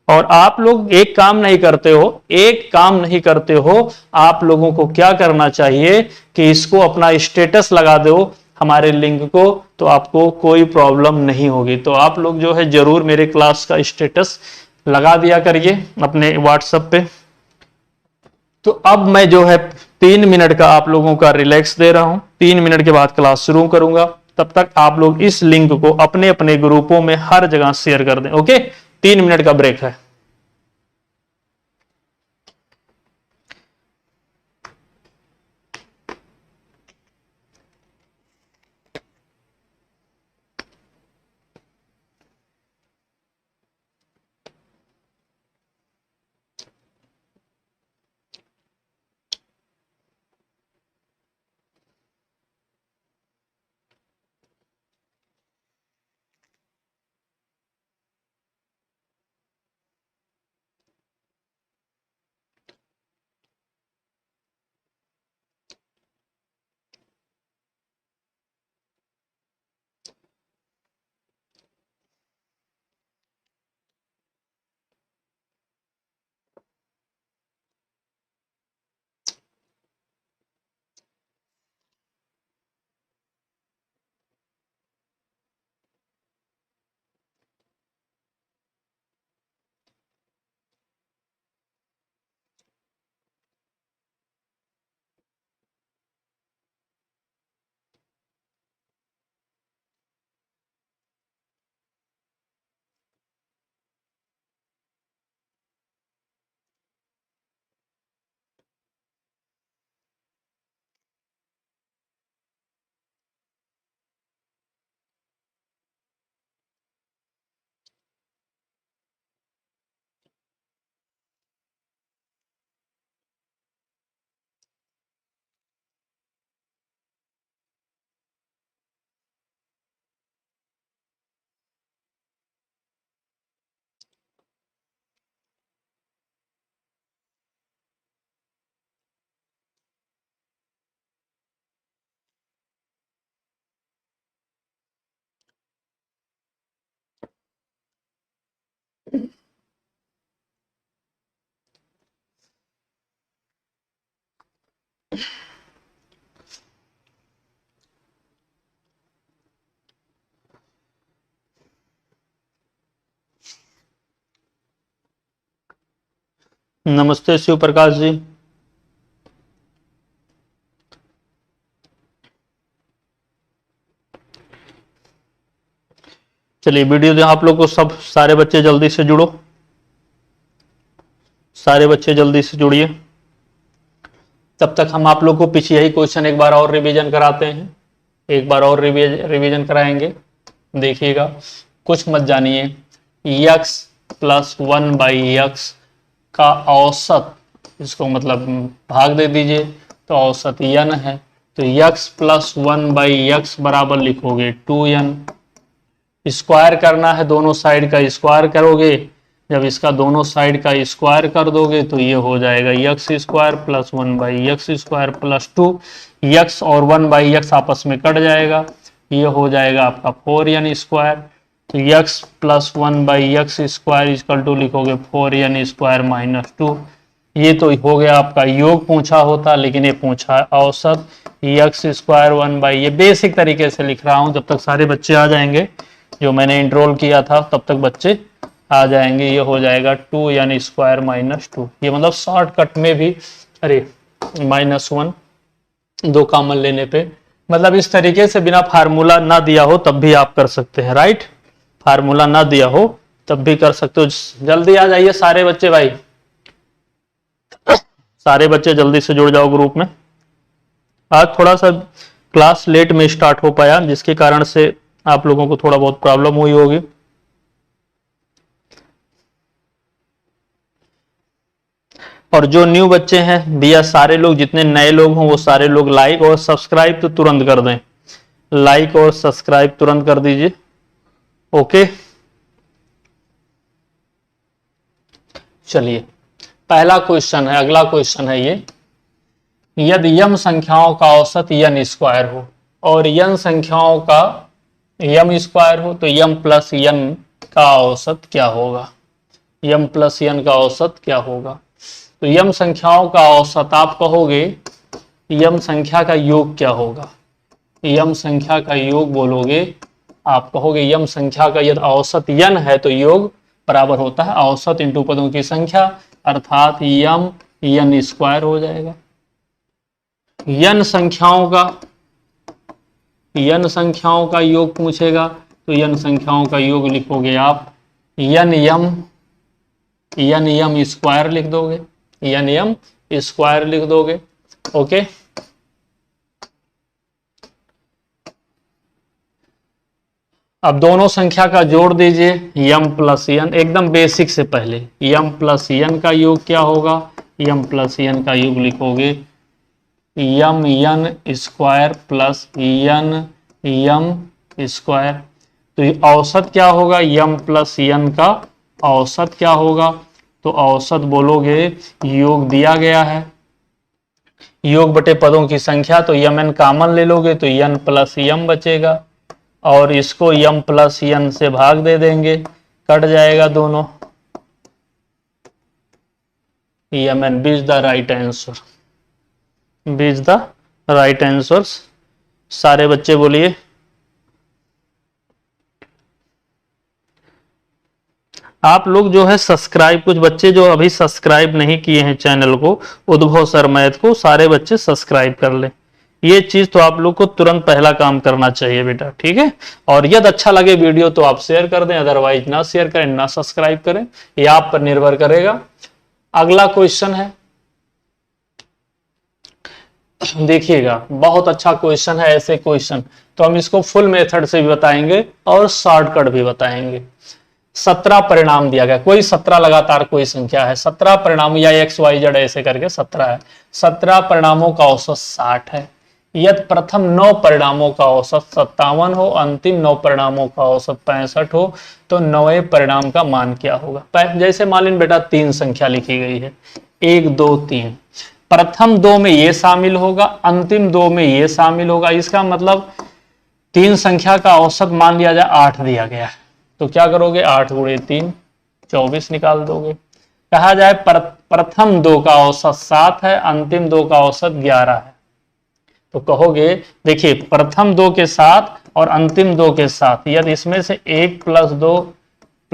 और आप लोग एक काम नहीं करते हो, एक काम नहीं करते हो, आप लोगों को क्या करना चाहिए कि इसको अपना स्टेटस लगा दो हमारे लिंक को, तो आपको कोई प्रॉब्लम नहीं होगी। तो आप लोग जो है जरूर मेरे क्लास का स्टेटस लगा दिया करिए अपने व्हाट्सएप पे। तो अब मैं जो है 3 मिनट का आप लोगों का रिलैक्स दे रहा हूं, 3 मिनट के बाद क्लास शुरू करूंगा, तब तक आप लोग इस लिंक को अपने अपने ग्रुपों में हर जगह शेयर कर दें। ओके 3 मिनट का ब्रेक है। नमस्ते शिव प्रकाश जी। चलिए वीडियो आप लोग को सब सारे बच्चे जल्दी से जुड़ो, सारे बच्चे जल्दी से जुड़िए। तब तक हम आप लोग को पीछे यही क्वेश्चन एक बार और रिवीजन कराते हैं, एक बार और रिवीजन कराएंगे। देखिएगा, कुछ मत जानिए। x प्लस 1/x का औसत, इसको मतलब भाग दे दीजिए तो औसत n है, तो x प्लस 1/x बराबर लिखोगे 2n। स्क्वायर करना है, दोनों साइड का स्क्वायर करोगे, जब इसका दोनों साइड का स्क्वायर कर दोगे तो ये हो जाएगा x square plus 1/x square plus 2। x और 1/x आपस में कट जाएगा, ये हो जाएगा आपका 4n स्क्वायर। तो x plus 1/x square equal to लिखोगे 4n स्क्वायर माइनस 2। ये तो हो गया आपका योग पूछा होता, लेकिन ये पूछा है औसत। x स्क्वायर 1/, ये बेसिक तरीके से लिख रहा हूं, जब तक सारे बच्चे आ जाएंगे जो मैंने इंट्रोल किया था तब तक बच्चे आ जाएंगे। ये हो जाएगा 2n स्क्वायर माइनस 2। ये मतलब शॉर्टकट में भी, अरे -1 दो कॉमन लेने पे, मतलब इस तरीके से बिना फार्मूला ना दिया हो तब भी आप कर सकते हैं, राइट। फार्मूला ना दिया हो तब भी कर सकते हो। जल्दी आ जाइए सारे बच्चे भाई, सारे बच्चे जल्दी से जुड़ जाओ ग्रुप में। आज थोड़ा सा क्लास लेट में स्टार्ट हो पाया, जिसके कारण से आप लोगों को थोड़ा बहुत प्रॉब्लम हुई होगी। और जो न्यू बच्चे हैं भैया, सारे लोग जितने नए लोग हों वो सारे लोग लाइक और सब्सक्राइब तो तुरंत कर दें, लाइक और सब्सक्राइब तुरंत कर दीजिए। ओके, चलिए पहला क्वेश्चन है, अगला क्वेश्चन है ये। यदि यम संख्याओं का औसत n स्क्वायर हो और n संख्याओं का m स्क्वायर हो तो m प्लस n का औसत क्या होगा। m प्लस n का औसत क्या होगा। तो m संख्याओं का औसत आप कहोगे m संख्या का योग क्या होगा। m संख्या का योग बोलोगे, आप कहोगे m संख्या का यदि औसत n है तो योग बराबर होता है औसत इंटू पदों की संख्या, अर्थात m n स्क्वायर हो जाएगा। n संख्याओं का योग पूछेगा तो n संख्याओं का योग लिखोगे आप n m स्क्वायर लिख दोगे, n m स्क्वायर लिख दोगे। ओके, अब दोनों संख्या का जोड़ दीजिए m प्लस n, एकदम बेसिक से पहले m प्लस n का योग क्या होगा। m प्लस n का योग लिखोगे m n square plus n m square. तो औसत क्या होगा, m प्लस n का औसत क्या होगा। तो औसत बोलोगे, योग दिया गया है, योग बटे पदों की संख्या, तो mn कॉमन ले लोगे तो n प्लस m बचेगा, और इसको m प्लस n से भाग दे देंगे, कट जाएगा दोनों। mn B is the right answer, B is the right answer. सारे बच्चे बोलिए। आप लोग जो है सब्सक्राइब, कुछ बच्चे जो अभी सब्सक्राइब नहीं किए हैं चैनल को, उद्भव सर मैथ को, सारे बच्चे सब्सक्राइब कर ले। ये चीज तो आप लोग को तुरंत पहला काम करना चाहिए बेटा, ठीक है। और यदि अच्छा लगे वीडियो तो आप शेयर कर दें, अदरवाइज ना शेयर करें, ना सब्सक्राइब करें, ये आप पर निर्भर करेगा। अगला क्वेश्चन है, देखिएगा बहुत अच्छा क्वेश्चन है। ऐसे क्वेश्चन तो हम इसको फुल मेथड से भी बताएंगे और शॉर्टकट भी बताएंगे। 17 परिणाम दिया गया, कोई 17 लगातार कोई संख्या है, 17 परिणाम या एक्स वाई जेड ऐसे करके 17 है। 17 परिणामों का औसत 60 है। यदि प्रथम 9 परिणामों का औसत 57 हो, अंतिम 9 परिणामों का औसत 65 हो, तो 9वें परिणाम का मान क्या होगा। जैसे मान लीजिए बेटा 3 संख्या लिखी गई है, 1 2 3, प्रथम 2 में ये शामिल होगा, अंतिम 2 में ये शामिल होगा। इसका मतलब 3 संख्या का औसत मान लिया जाए 8 दिया गया है, तो क्या करोगे 8 गुणे 3 24 निकाल दोगे। कहा जाए प्रथम 2 का औसत 7 है, अंतिम 2 का औसत 11 है, तो कहोगे देखिए प्रथम 2 के साथ और अंतिम 2 के साथ, यदि इसमें से 1 + 2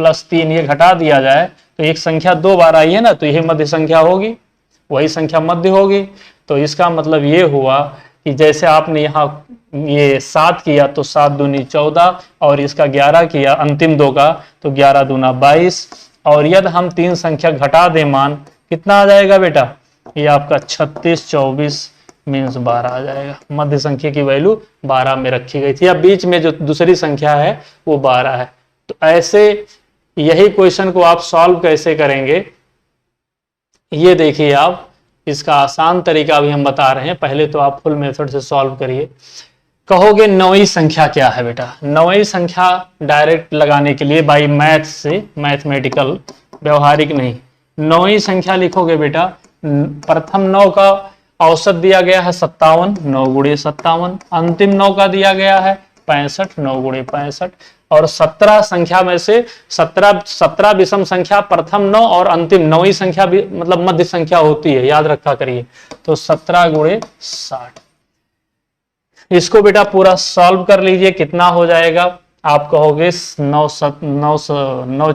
+3 ये घटा दिया जाए तो एक संख्या 2 बार आई है ना, तो यही मध्य संख्या होगी, वही संख्या मध्य होगी। तो इसका मतलब ये हुआ कि जैसे आपने यहाँ ये 7 किया तो 7 दूनी 14 और इसका 11 किया अंतिम 2 का तो 11 दूना 22 और यदि हम 3 संख्या घटा दें मान कितना आ जाएगा बेटा, ये आपका 36 24 मीन्स 12 आ जाएगा। मध्य संख्या की वैल्यू 12 में रखी गई थी, अब बीच में जो दूसरी संख्या है वो 12 है। तो ऐसे यही क्वेश्चन को आप सॉल्व कैसे करेंगे ये देखिए आप, इसका आसान तरीका भी हम बता रहे हैं। पहले तो आप फुल मेथड से सॉल्व करिए। कहोगे नौवीं संख्या क्या है बेटा, नौवीं संख्या डायरेक्ट लगाने के लिए बाई मैथ से, मैथमेटिकल व्यवहारिक नहीं, नौवीं संख्या लिखोगे बेटा। प्रथम 9 का औसत दिया गया है 57, 9 गुणे 57, अंतिम 9 का दिया गया है 65, 9 गुणे 65 और 17 संख्या में से 17 विषम संख्या प्रथम 9 और अंतिम 9वीं संख्या भी मतलब मध्य संख्या होती है, याद रखा करिए। तो 17 गुणे 60, इसको बेटा पूरा सॉल्व कर लीजिए, कितना हो जाएगा आप कहोगे 9 6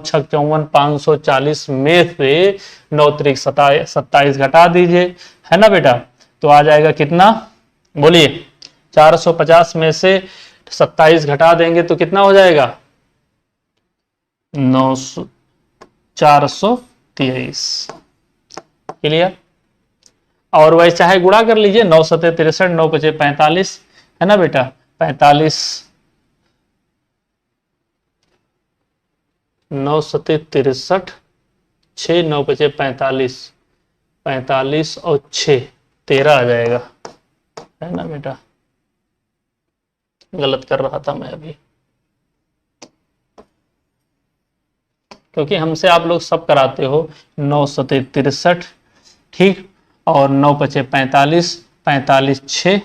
54 540 में से 9 त्रिक 27 घटा दीजिए, है ना बेटा। तो आ जाएगा कितना बोलिए, 450 में से 27 घटा देंगे तो कितना हो जाएगा 423। क्लियर। और वैसे चाहे गुणा कर लीजिए, 9 7 63, 9 5 45, है ना बेटा 45, 9 7 63, 6 9 5 45, 45 और 6 13 आ जाएगा, है ना बेटा। गलत कर रहा था मैं अभी, क्योंकि हमसे आप लोग सब कराते हो। 9 7 63 ठीक, और 9 5 45, 45 6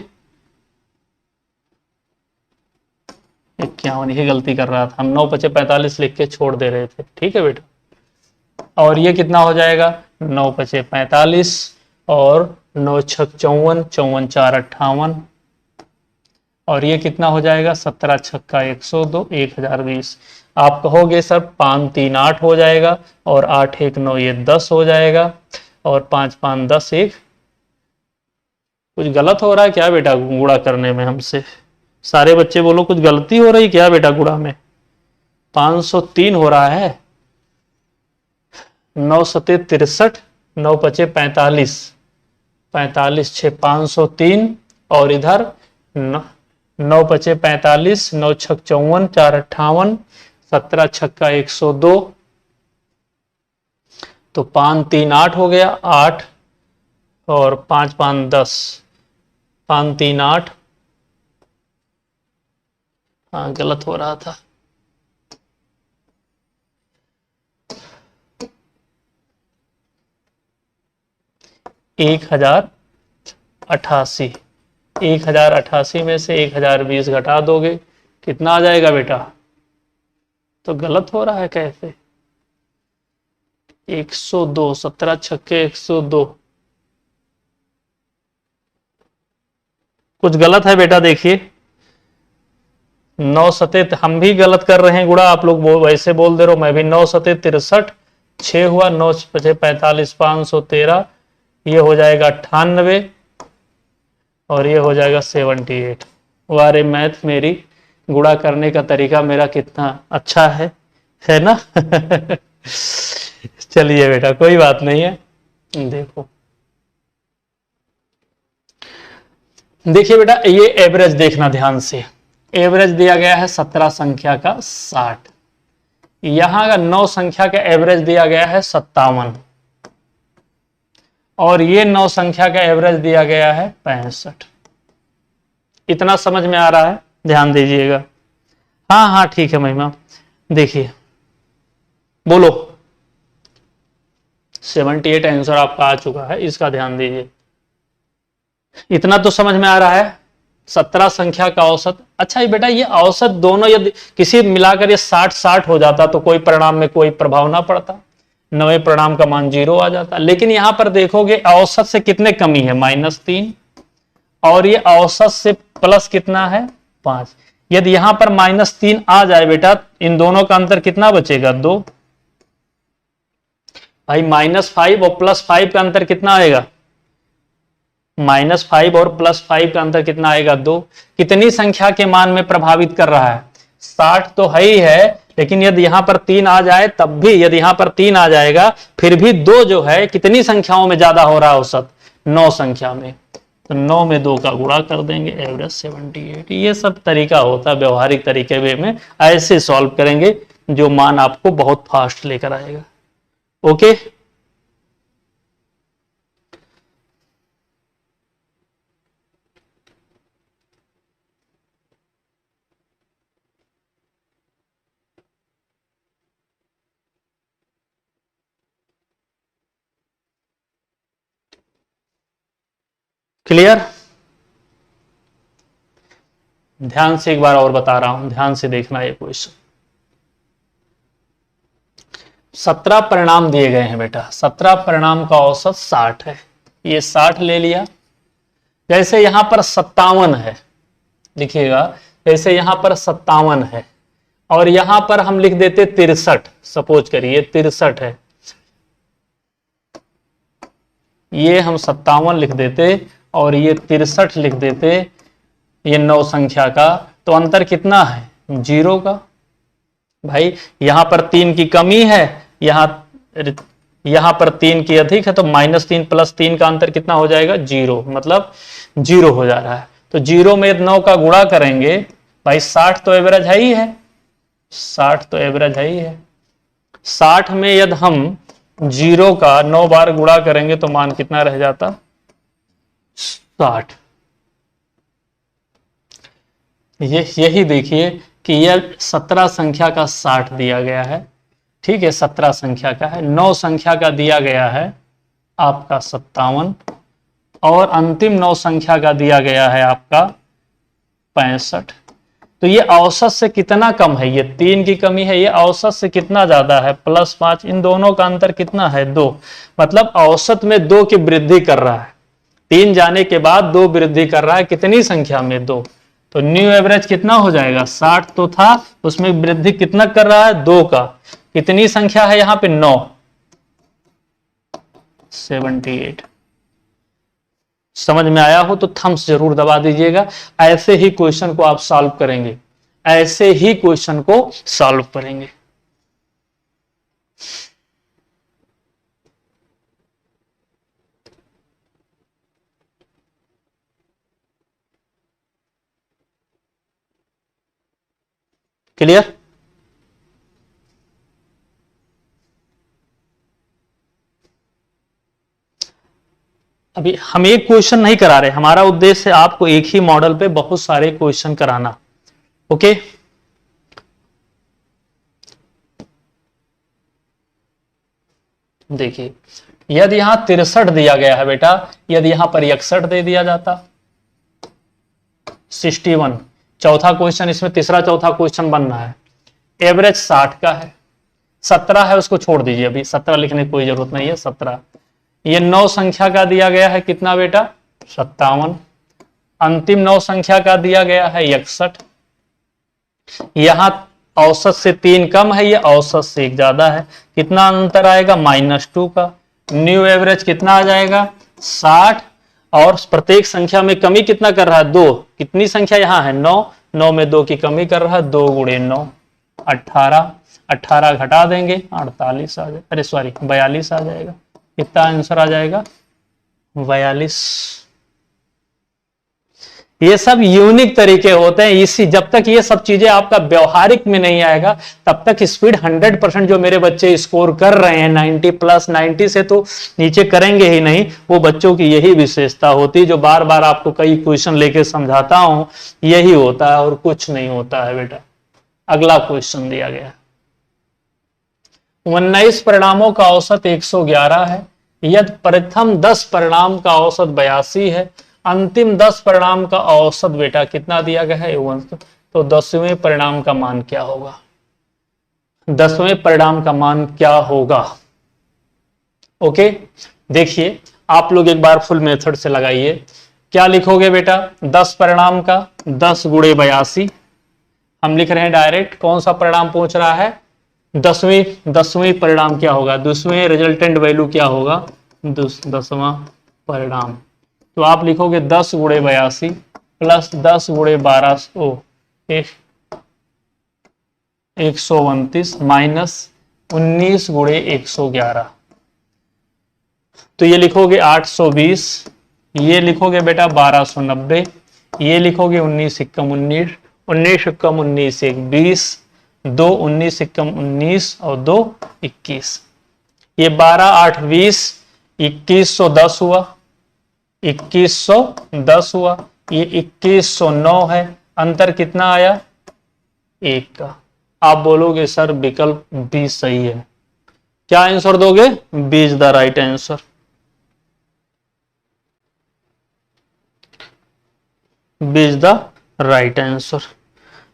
51, यही गलती कर रहा था, हम 9 5 45 लिख के छोड़ दे रहे थे, ठीक है बेटा। और ये कितना हो जाएगा 9 5 45 और 9 6 54, 54 4 58 और ये कितना हो जाएगा 17 छक्का 102, 1020। आप कहोगे सर 5 3 8 हो जाएगा और 8 1 9 ये 10 हो जाएगा और 5 5 10 1। कुछ गलत हो रहा है क्या बेटा गुणा करने में हमसे? सारे बच्चे बोलो कुछ गलती हो रही क्या बेटा गुणा में? 503 हो रहा है, 9 7 63, 9 5 45, 45 6 503 और इधर 9 5 45, 9 6 54, 4 58, 17 छक्का 102, तो 5 3 8 हो गया 8 और 5 5 10, 5 3 8। हाँ गलत हो रहा था, एक 1088, 1088 में से 1020 घटा दोगे कितना आ जाएगा बेटा? तो गलत हो रहा है कैसे? 102, 17 छक्के 102, कुछ गलत है बेटा। देखिए 9 7 हम भी गलत कर रहे हैं गुणा, आप लोग वैसे बोल दे रहे हो, मैं भी 9 7 63, 6 हुआ, 9 5 45, 513, ये हो जाएगा 98 और ये हो जाएगा 78। वारे मैथ मेरी गुणा करने का तरीका मेरा कितना अच्छा है ना। चलिए बेटा कोई बात नहीं है। देखो देखिए बेटा, ये एवरेज देखना ध्यान से, एवरेज दिया गया है 17 संख्या का 60, यहां का 9 संख्या का एवरेज दिया गया है 57 और ये 9 संख्या का एवरेज दिया गया है 65। इतना समझ में आ रहा है? ध्यान दीजिएगा। हाँ हाँ ठीक है महिमा। देखिए बोलो, 78 आंसर आपका आ चुका है, इसका ध्यान दीजिए। इतना तो समझ में आ रहा है। 17 संख्या का औसत, अच्छा ये बेटा ये औसत दोनों यदि किसी मिलाकर ये 60-60 हो जाता तो कोई परिणाम में कोई प्रभाव ना पड़ता, नवे परिणाम का मान 0 आ जाता। लेकिन यहां पर देखोगे औसत से कितने कमी है -3 और ये औसत से प्लस कितना है 5, यदि यहां पर -3 आ जाए बेटा, इन दोनों का अंतर कितना बचेगा? 2। भाई -5 और +5 का अंतर कितना आएगा? -5 और +5 का अंतर कितना आएगा? 2। कितनी संख्या के मान में प्रभावित कर रहा है? 60 तो है ही है, लेकिन यदि यहां पर 3 आ जाए तब भी, यदि यहां पर 3 आ जाएगा फिर भी 2 जो है कितनी संख्याओं में ज्यादा हो रहा है? औसत 9 संख्या में। तो 9 में 2 का गुणा कर देंगे, एवरेज 78। ये सब तरीका होता है व्यवहारिक तरीके वे में, ऐसे सॉल्व करेंगे जो मान आपको बहुत फास्ट लेकर आएगा। Okay, clear? ध्यान से एक बार और बता रहा हूं, ध्यान से देखना ये क्वेश्चन। 17 परिणाम दिए गए हैं बेटा, 17 परिणाम का औसत 60 है, ये 60 ले लिया। जैसे यहां पर 57 है, लिखिएगा, जैसे यहां पर 57 है और यहां पर हम लिख देते 63, सपोज करिए 63 है, ये हम 57 लिख देते और ये 63 लिख देते, ये 9 संख्या का, तो अंतर कितना है? 0 का। भाई यहां पर 3 की कमी है, यहां पर 3 की अधिक है, तो -3 + 3 का अंतर कितना हो जाएगा? 0, मतलब 0 हो जा रहा है। तो 0 में 9 का गुणा करेंगे, भाई 60 तो एवरेज है ही है, 60 तो एवरेज है ही है। 60 में यदि हम 0 का 9 बार गुणा करेंगे तो मान कितना रह जाता? 60। यही देखिए कि यह 17 संख्या का 60 दिया गया है, ठीक है, 17 संख्या का है, 9 संख्या का दिया गया है आपका 57 और अंतिम 9 संख्या का दिया गया है आपका 65। तो ये औसत से कितना कम है? ये 3 की कमी है, ये औसत से कितना ज्यादा है? +5। इन दोनों का अंतर कितना है? 2। मतलब औसत में 2 की वृद्धि कर रहा है, 3 जाने के बाद 2 वृद्धि कर रहा है, कितनी संख्या में? 2। तो न्यू एवरेज कितना हो जाएगा? 60 तो था, उसमें वृद्धि कितना कर रहा है? 2 का। कितनी संख्या है यहां पे? 9, 78। समझ में आया हो तो थम्स जरूर दबा दीजिएगा। ऐसे ही क्वेश्चन को आप सॉल्व करेंगे, ऐसे ही क्वेश्चन को सॉल्व करेंगे। क्लियर? अभी हम एक क्वेश्चन नहीं करा रहे, हमारा उद्देश्य है आपको एक ही मॉडल पे बहुत सारे क्वेश्चन कराना। ओके, देखिए, यदि यहां 63 दिया गया है बेटा, यदि यहां पर 61 दे दिया जाता, 61, चौथा क्वेश्चन, इसमें तीसरा चौथा क्वेश्चन बन रहा है। एवरेज 60 का है, 17 है उसको छोड़ दीजिए, अभी 17 लिखने की कोई जरूरत नहीं है, 17। ये 9 संख्या का दिया गया है कितना बेटा? 57। अंतिम 9 संख्या का दिया गया है 61। यहां औसत से 3 कम है, ये औसत से 1 ज्यादा है, कितना अंतर आएगा? -2 का। न्यू एवरेज कितना आ जाएगा? 60। और प्रत्येक संख्या में कमी कितना कर रहा है? 2। कितनी संख्या यहां है? 9, 9 में 2 की कमी कर रहा है, 2 × 9 18, 18 घटा देंगे 48 आ जाएगा, अरे सॉरी 42 आ जाएगा। कितना आंसर आ जाएगा? 42। ये सब यूनिक तरीके होते हैं, इसी जब तक ये सब चीजें आपका व्यवहारिक में नहीं आएगा तब तक स्पीड 100% जो मेरे बच्चे स्कोर कर रहे हैं 90+, 90 से तो नीचे करेंगे ही नहीं। वो बच्चों की यही विशेषता होती है, जो बार बार आपको कई क्वेश्चन लेके समझाता हूं, यही होता है और कुछ नहीं होता है बेटा। अगला क्वेश्चन दिया गया, 19 परिणामों का औसत 111 है, यदि प्रथम 10 परिणाम का औसत 82 है, अंतिम 10 परिणाम का औसत बेटा कितना दिया गया है? 1। तो 10वें परिणाम का मान क्या होगा? 10वें परिणाम का मान क्या होगा? ओके, देखिए आप लोग एक बार फुल मेथड से लगाइए। क्या लिखोगे बेटा? 10 परिणाम का 10 × 82 हम लिख रहे हैं डायरेक्ट, कौन सा परिणाम पहुंच रहा है, 10वीं परिणाम क्या होगा, 10वीं रिजल्टेंट वैल्यू क्या होगा, 10वां परिणाम। तो आप लिखोगे 10 गुणे 82 प्लस 10 गुणे 129 माइनस 19 गुणे 111। तो ये लिखोगे 820, ये लिखोगे बेटा 1290, ये लिखोगे 19 एकम 19, 19 एकम 19 एक 20, 2 19 एकम 19 और 2 21। ये 12 8 20, 2110 हुआ, 2110 हुआ, ये 2109 है, अंतर कितना आया, 1 का। आप बोलोगे सर विकल्प बी सही है, क्या आंसर दोगे, B is the right answer. B is the right answer.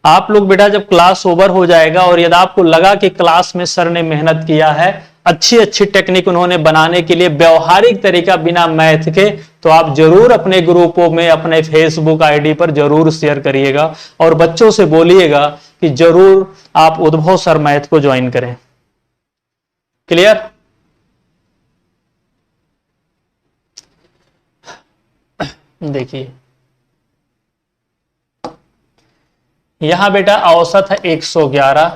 आप लोग बेटा जब क्लास ओवर हो जाएगा और यदि आपको लगा कि क्लास में सर ने मेहनत किया है, अच्छी अच्छी टेक्निक उन्होंने बनाने के लिए व्यवहारिक तरीका बिना मैथ के, तो आप जरूर अपने ग्रुपों में, अपने फेसबुक आईडी पर जरूर शेयर करिएगा और बच्चों से बोलिएगा कि जरूर आप उद्भव सर मैथ को ज्वाइन करें। क्लियर? देखिए यहां बेटा औसत है 111,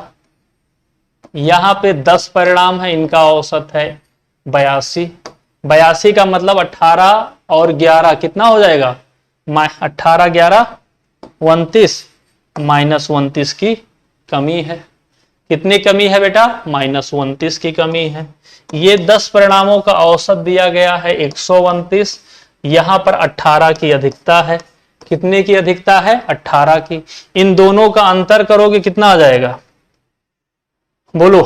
यहां पे 10 परिणाम है, इनका औसत है 82। 82 का मतलब 18 और 11 कितना हो जाएगा, 18 11 29, माइनस 29 की कमी है। कितनी कमी है बेटा, माइनस 29 की कमी है। ये 10 परिणामों का औसत दिया गया है 129, यहां पर 18 की अधिकता है। कितने की अधिकता है, 18 की। इन दोनों का अंतर करोगे कितना आ जाएगा, बोलो,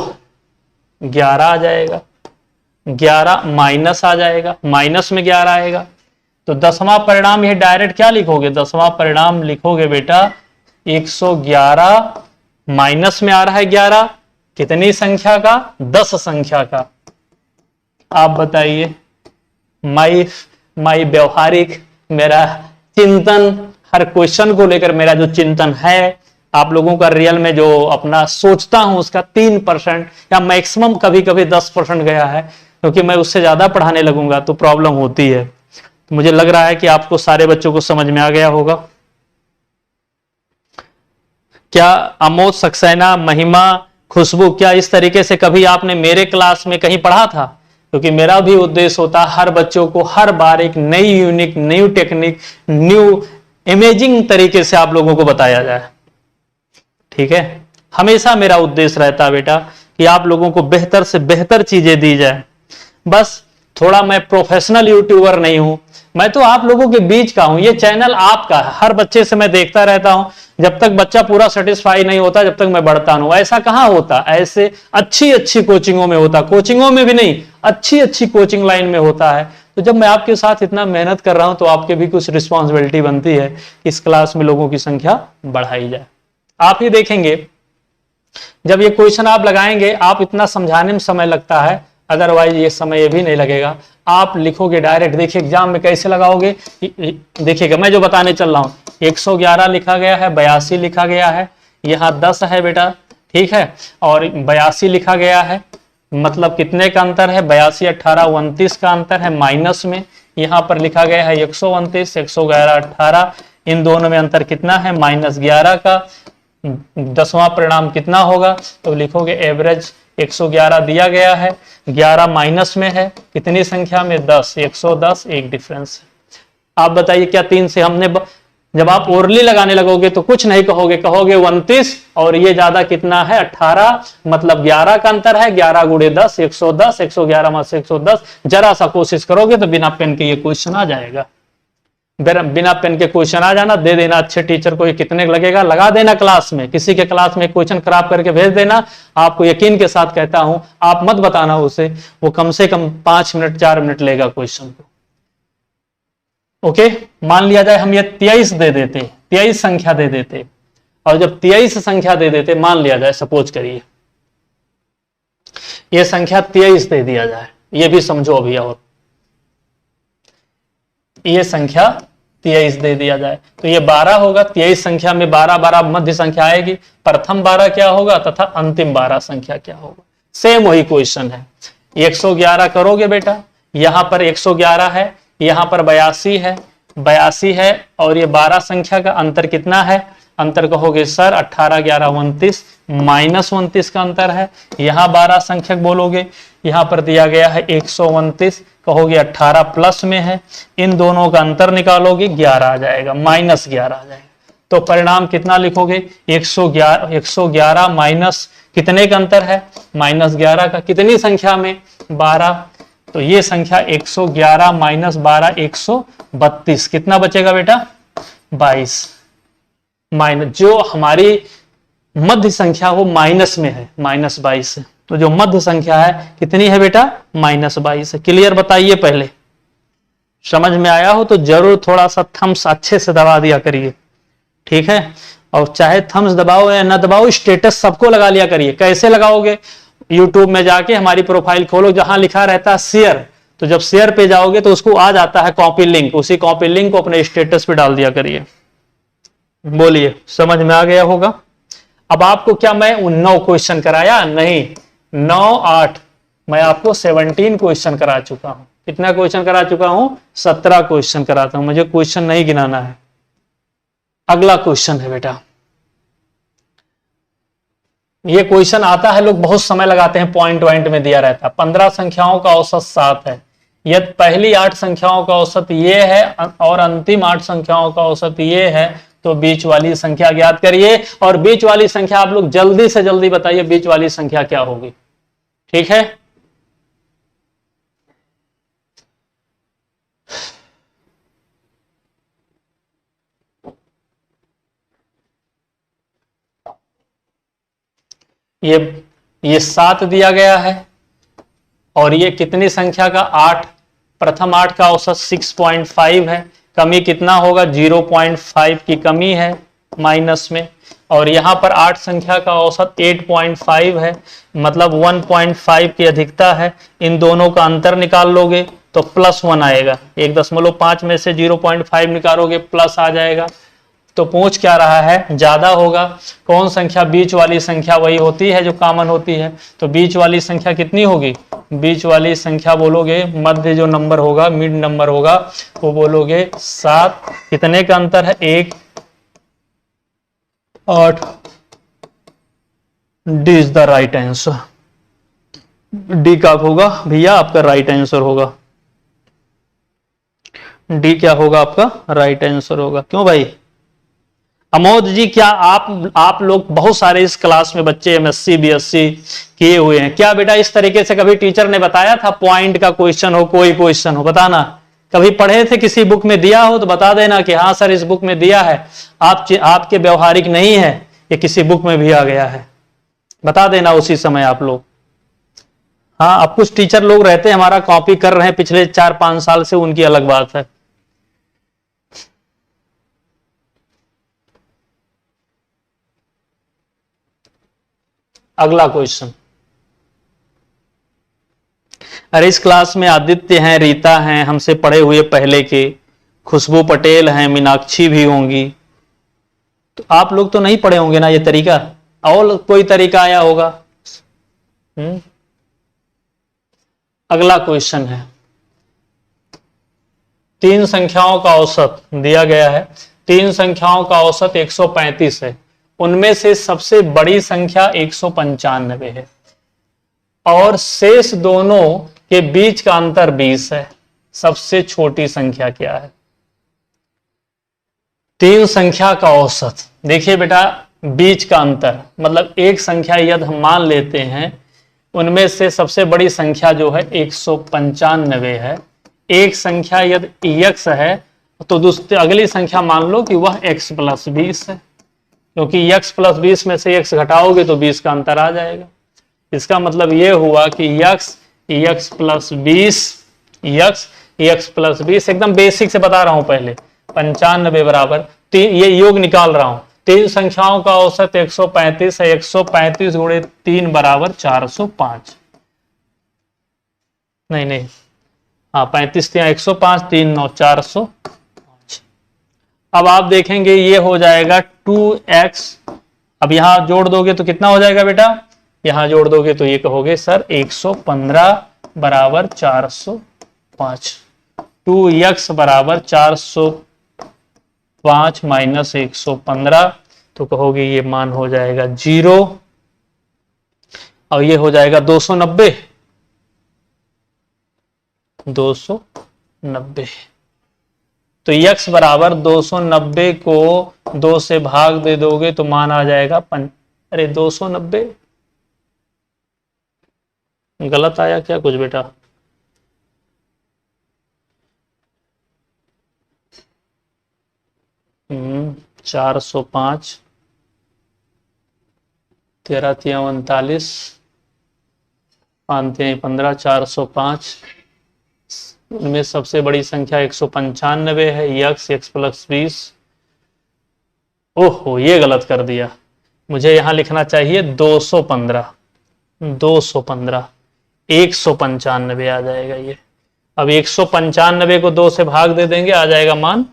11 आ जाएगा। 11 माइनस आ जाएगा, माइनस में 11 आएगा। तो 10वां परिणाम ये डायरेक्ट क्या लिखोगे, 10वां परिणाम लिखोगे बेटा 111, माइनस में आ रहा है 11, कितनी संख्या का, 10 संख्या का। आप बताइए, माई व्यवहारिक, मेरा चिंतन, हर क्वेश्चन को लेकर मेरा जो चिंतन है, आप लोगों का रियल में जो अपना सोचता हूं उसका 3% या मैक्सिमम कभी कभी 10% गया है, क्योंकि मैं उससे ज्यादा पढ़ाने लगूंगा तो प्रॉब्लम होती है। तो मुझे लग रहा है कि आपको सारे बच्चों को समझ में आ गया होगा। क्या अमोद, सक्सेना, महिमा, खुशबू, क्या इस तरीके से कभी आपने मेरे क्लास में कहीं पढ़ा था? क्योंकि मेरा भी उद्देश्य होता है हर बच्चों को हर बार एक नई unique, new technique, new imaging तरीके से आप लोगों को बताया जाए। ठीक है, हमेशा मेरा उद्देश्य रहता है बेटा कि आप लोगों को बेहतर से बेहतर चीजें दी जाए। बस थोड़ा मैं प्रोफेशनल यूट्यूबर नहीं हूं, मैं तो आप लोगों के बीच का हूं। ये चैनल आपका है, हर बच्चे से मैं देखता रहता हूं, जब तक बच्चा पूरा सेटिस्फाई नहीं होता जब तक मैं बढ़ता हूं। ऐसा कहां होता, ऐसे अच्छी अच्छी कोचिंगों में होता, कोचिंगों में भी नहीं, अच्छी अच्छी कोचिंग लाइन में होता है। तो जब मैं आपके साथ इतना मेहनत कर रहा हूं तो आपके भी कुछ रिस्पॉन्सिबिलिटी बनती है कि इस क्लास में लोगों की संख्या बढ़ाई जाए। आप ही देखेंगे जब ये क्वेश्चन आप लगाएंगे, आप इतना समझाने में समय लगता है, अदरवाइज ये समय भी नहीं लगेगा। आप लिखोगे डायरेक्ट, देखिए एग्जाम में कैसे लगाओगे, देखिएगा मैं जो बताने चल रहा हूं। 111 लिखा गया है, 82 लिखा गया है, यहाँ 10 है बेटा, ठीक है, और 82 लिखा गया है, मतलब कितने का अंतर है, 82 18 29 का अंतर है, माइनस में यहाँ पर लिखा गया है 129, 111 18, इन दोनों में अंतर कितना है, -11 का। 10वां परिणाम कितना होगा, तो लिखोगे एवरेज 111 दिया गया है, 11 माइनस में है, कितनी संख्या में, 10, 110, एक डिफरेंस है। आप बताइए क्या 3 से हमने, जब आप ओरली लगाने लगोगे तो कुछ नहीं कहोगे, कहोगे 29 और ये ज्यादा कितना है 18, मतलब 11 का अंतर है, 11 गुणे 10 110, 111 में से 110। जरा सा कोशिश करोगे तो बिना पेन के ये क्वेश्चन आ जाएगा। बिना पेन के क्वेश्चन आ जाना, दे देना अच्छे टीचर को, ये कितने लगेगा लगा देना क्लास में, किसी के क्लास में क्वेश्चन खराब करके भेज देना। आपको यकीन के साथ कहता हूं, आप मत बताना उसे, वो कम से कम 5 मिनट 4 मिनट लेगा क्वेश्चन को। ओके, मान लिया जाए हम ये 23 दे देते, 23 संख्या दे देते, और जब 23 संख्या दे देते, मान लिया जाए सपोज करिए ये संख्या 23 दे दिया जाए, ये भी समझो अभी, और ये संख्या 23 दे दिया जाए तो ये 12 होगा। 23 संख्या में 12 12 मध्य संख्या आएगी, प्रथम 12 क्या होगा तथा अंतिम 12 संख्या क्या होगा। सेम वही क्वेश्चन है। 111 करोगे बेटा, यहां पर 111 है, यहां पर 82 है, 82 है और ये 12 संख्या का अंतर कितना है, अंतर कहोगे सर 18 11 29 -29 का अंतर है। यहाँ 12 संख्यक बोलोगे, यहाँ पर दिया गया है 129, कहोगे 18 प्लस में है, इन दोनों का अंतर निकालोगे 11 आ जाएगा, -11 आ जाएगा। तो परिणाम कितना लिखोगे 111 माइनस कितने का अंतर है, -11 का, कितनी संख्या में 12, तो ये संख्या 111 माइनस 12 132, कितना बचेगा बेटा 22, माइनस जो हमारी मध्य संख्या वो माइनस में है, -22 है, तो जो मध्य संख्या है कितनी है बेटा -22 है। क्लियर बताइए, पहले समझ में आया हो तो जरूर थोड़ा सा थम्स अच्छे से दबा दिया करिए, ठीक है। और चाहे थम्स दबाओ या ना दबाओ, स्टेटस सबको लगा लिया करिए। कैसे लगाओगे, यूट्यूब में जाके हमारी प्रोफाइल खोलो, जहां लिखा रहता है शेयर, तो जब शेयर पे जाओगे तो उसको आ जाता है कॉपी लिंक, उसी कॉपी लिंक को अपने स्टेटस पे डाल दिया करिए। बोलिए समझ में आ गया होगा। अब आपको क्या मैं 9 क्वेश्चन कराया, नहीं 9 8 मैं आपको 17 क्वेश्चन करा चुका हूं। कितना क्वेश्चन करा चुका हूं, 17 क्वेश्चन कराता हूं, मुझे क्वेश्चन नहीं गिनाना है। अगला क्वेश्चन है बेटा, ये क्वेश्चन आता है, लोग बहुत समय लगाते हैं, पॉइंट पॉइंट में दिया रहता है। 15 संख्याओं का औसत 7 है, यदि पहली 8 संख्याओं का औसत ये है और अंतिम 8 संख्याओं का औसत ये है, तो बीच वाली संख्या ज्ञात करिए। और बीच वाली संख्या आप लोग जल्दी से जल्दी बताइए, बीच वाली संख्या क्या होगी, ठीक है। ये 7 दिया गया है और ये कितनी संख्या का 8, प्रथम 8 का औसत 6.5 है, कमी कितना होगा 0.5 की कमी है माइनस में, और यहाँ पर 8 संख्या का औसत 8.5 है, मतलब 1.5 की अधिकता है। इन दोनों का अंतर निकाल लोगे तो +1 आएगा, 1.5 में से 0.5 निकालोगे प्लस आ जाएगा। तो पूछ क्या रहा है, ज्यादा होगा कौन संख्या, बीच वाली संख्या वही होती है जो कॉमन होती है। तो बीच वाली संख्या कितनी होगी, बीच वाली संख्या बोलोगे, मध्य जो नंबर होगा, मिड नंबर होगा, वो बोलोगे 7, कितने का अंतर है 1 8, D is the right answer. D क्या होगा भैया, आपका राइट आंसर होगा, डी क्या होगा आपका राइट आंसर होगा। क्यों भाई अमोद जी, क्या आप लोग बहुत सारे इस क्लास में बच्चे MSc BSc किए हुए हैं, क्या बेटा इस तरीके से कभी टीचर ने बताया था, पॉइंट का क्वेश्चन हो, कोई क्वेश्चन हो, बताना। कभी पढ़े थे, किसी बुक में दिया हो तो बता देना कि हाँ सर इस बुक में दिया है, आपके व्यवहारिक नहीं है, ये किसी बुक में भी आ गया है, बता देना उसी समय आप लोग। हाँ, अब कुछ टीचर लोग रहते हैं हमारा कॉपी कर रहे हैं पिछले 4-5 साल से, उनकी अलग बात है। अगला क्वेश्चन, अरे इस क्लास में आदित्य हैं, रीता हैं, हमसे पढ़े हुए पहले के, खुशबू पटेल हैं, मीनाक्षी भी होंगी, तो आप लोग तो नहीं पढ़े होंगे ना ये तरीका, और कोई तरीका आया होगा। अगला क्वेश्चन है, 3 संख्याओं का औसत दिया गया है, 3 संख्याओं का औसत 135 है, उनमें से सबसे बड़ी संख्या 195 है और शेष दोनों के बीच का अंतर 20 है, सबसे छोटी संख्या क्या है। 3 संख्या का औसत, देखिए बेटा बीच का अंतर, मतलब एक संख्या यदि हम मान लेते हैं, उनमें से सबसे बड़ी संख्या जो है 195 है, एक संख्या यदि x है तो दूसरी अगली संख्या मान लो कि वह x + 20 है, क्योंकि x + 20 में से x घटाओगे तो 20 का अंतर आ जाएगा। इसका मतलब ये हुआ कि x + 20 एकदम बेसिक से बता रहा हूं, पहले 95 बराबर ये योग निकाल रहा हूं, 3 संख्याओं का औसत 135 है, 135 × 3 = 405, नहीं हाँ 35 × 105 3 9 405, अब आप देखेंगे ये हो जाएगा 2x, अब यहां जोड़ दोगे तो कितना हो जाएगा बेटा, यहां जोड़ दोगे तो ये कहोगे सर 115 बराबर 405, 2x बराबर 405 माइनस 115, तो कहोगे ये मान हो जाएगा 0, और ये हो जाएगा 290, 290। तो x बराबर 290 को 2 से भाग दे दोगे तो मान आ जाएगा अरे 290, गलत आया क्या कुछ बेटा? हम्म, 405, 13 तिया 39, 5 15, 405, उनमें सबसे बड़ी संख्या 195 है, x प्लस 20। ओहो ये गलत कर दिया, मुझे यहां लिखना चाहिए 215, 215, 195 आ जाएगा ये। अब 195 को 2 से भाग दे देंगे, आ जाएगा मान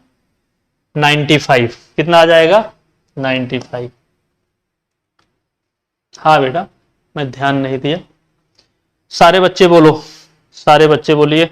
95, कितना आ जाएगा 95। हाँ बेटा मैं ध्यान नहीं दिया। सारे बच्चे बोलो, सारे बच्चे बोलिए।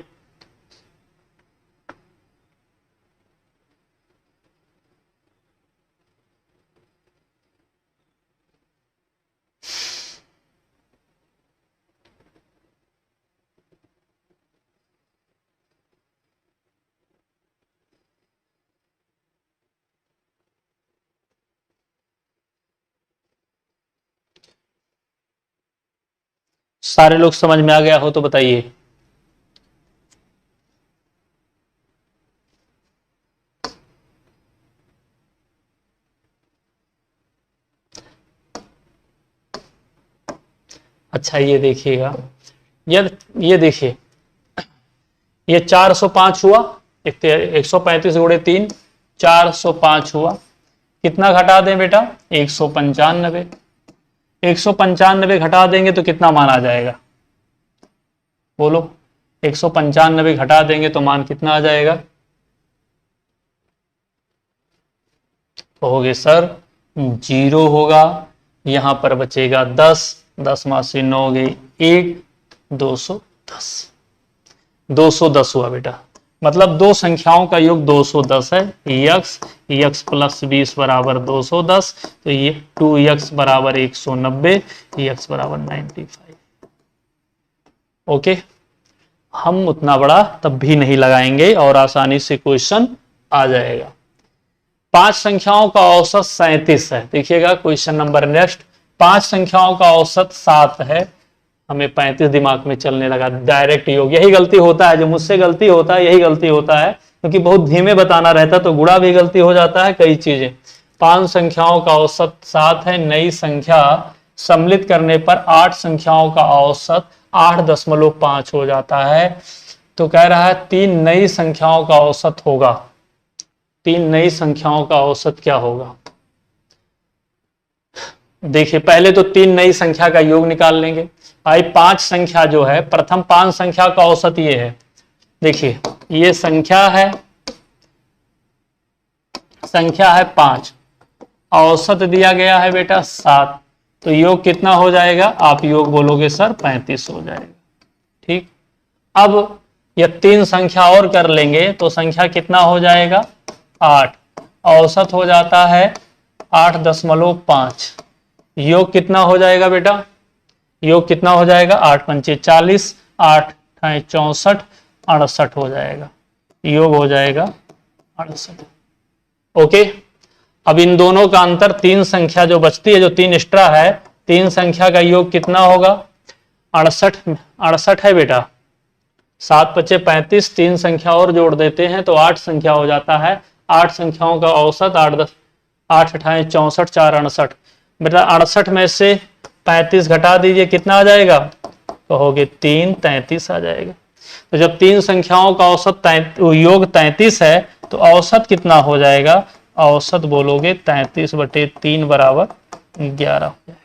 सारे लोग समझ में आ गया हो तो बताइए। अच्छा ये देखिएगा, ये देखिए, ये 405 हुआ, 135 गुणे 3 405 हुआ, कितना घटा दें बेटा 195, 195 घटा देंगे तो कितना मान आ जाएगा, बोलो 195 घटा देंगे तो मान कितना आ जाएगा, कहोगे सर 0 होगा, यहां पर बचेगा 10, 10 में से 9 गई 1, 210, 210 हुआ बेटा, मतलब दो संख्याओं का योग 210 है। x प्लस 20 बराबर 210, तो ये 2x बराबर 190, x बराबर 95। ओके, हम उतना बड़ा तब भी नहीं लगाएंगे और आसानी से क्वेश्चन आ जाएगा। 5 संख्याओं का औसत 37 है। देखिएगा क्वेश्चन नंबर नेक्स्ट, 5 संख्याओं का औसत 7 है, हमें 35 दिमाग में चलने लगा, डायरेक्ट योग। यही गलती होता है, जो मुझसे गलती होता है यही गलती होता है, क्योंकि बहुत धीमे बताना रहता तो गुणा भी गलती हो जाता है, कई चीजें। 5 संख्याओं का औसत 7 है, नई संख्या सम्मिलित करने पर 8 संख्याओं का औसत 8.5 हो जाता है। तो कह रहा है 3 नई संख्याओं का औसत होगा, 3 नई संख्याओं का औसत क्या होगा। देखिए पहले तो 3 नई संख्या का योग निकाल लेंगे। भाई 5 संख्या जो है, प्रथम 5 संख्या का औसत ये है, देखिए ये संख्या है 5, औसत दिया गया है बेटा 7, तो योग कितना हो जाएगा, आप योग बोलोगे सर 35 हो जाएगा। ठीक, अब ये 3 संख्या और कर लेंगे तो संख्या कितना हो जाएगा 8, औसत हो जाता है 8.5, योग कितना हो जाएगा बेटा, योग कितना हो जाएगा 8 पंचे 40, 8 64, 68 हो जाएगा, योग हो जाएगा 68। ओके, अब इन दोनों का अंतर 3 संख्या जो बचती है, जो 3 एक्स्ट्रा है, 3 संख्या का योग कितना होगा 68 है बेटा, 7 पचे 35, 3 संख्या और जोड़ देते हैं तो 8 संख्या हो जाता है। 8 संख्याओं का औसत 8 8 64, 4 68, बेटा 68 में से 35 घटा दीजिए, कितना आ जाएगा, कहोगे 3 33 आ जाएगा। तो जब 3 संख्याओं का औसत योग 33 है तो औसत कितना हो जाएगा, औसत बोलोगे 33/3 बराबर 11 हो जाएगा।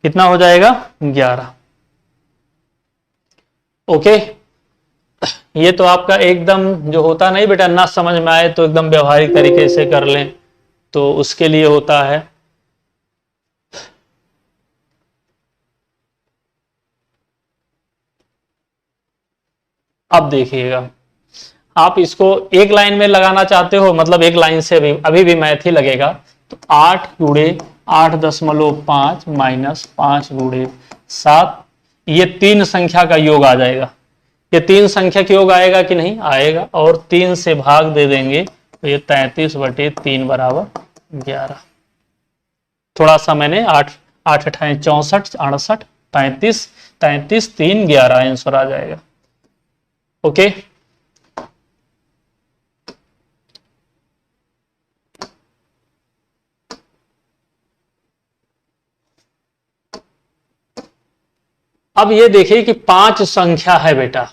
कितना हो जाएगा 11। ओके, ये तो आपका एकदम जो होता नहीं बेटा, ना समझ में आए तो एकदम व्यवहारिक तरीके से कर लें, तो उसके लिए होता है। अब देखिएगा, आप इसको एक लाइन में लगाना चाहते हो, मतलब एक लाइन से अभी भी मैथ ही लगेगा। तो 8 गुणे 8.5 माइनस 5 गुणे 7, ये तीन संख्या का योग आ जाएगा। ये तीन संख्या का योग आएगा कि नहीं आएगा, और 3 से भाग दे देंगे तो ये 33/3 बराबर 11। थोड़ा सा मैंने 8 8 अठाएं 64 68 35 33 3 11 आंसर आ जाएगा। ओके, अब ये देखिए कि 5 संख्या है बेटा।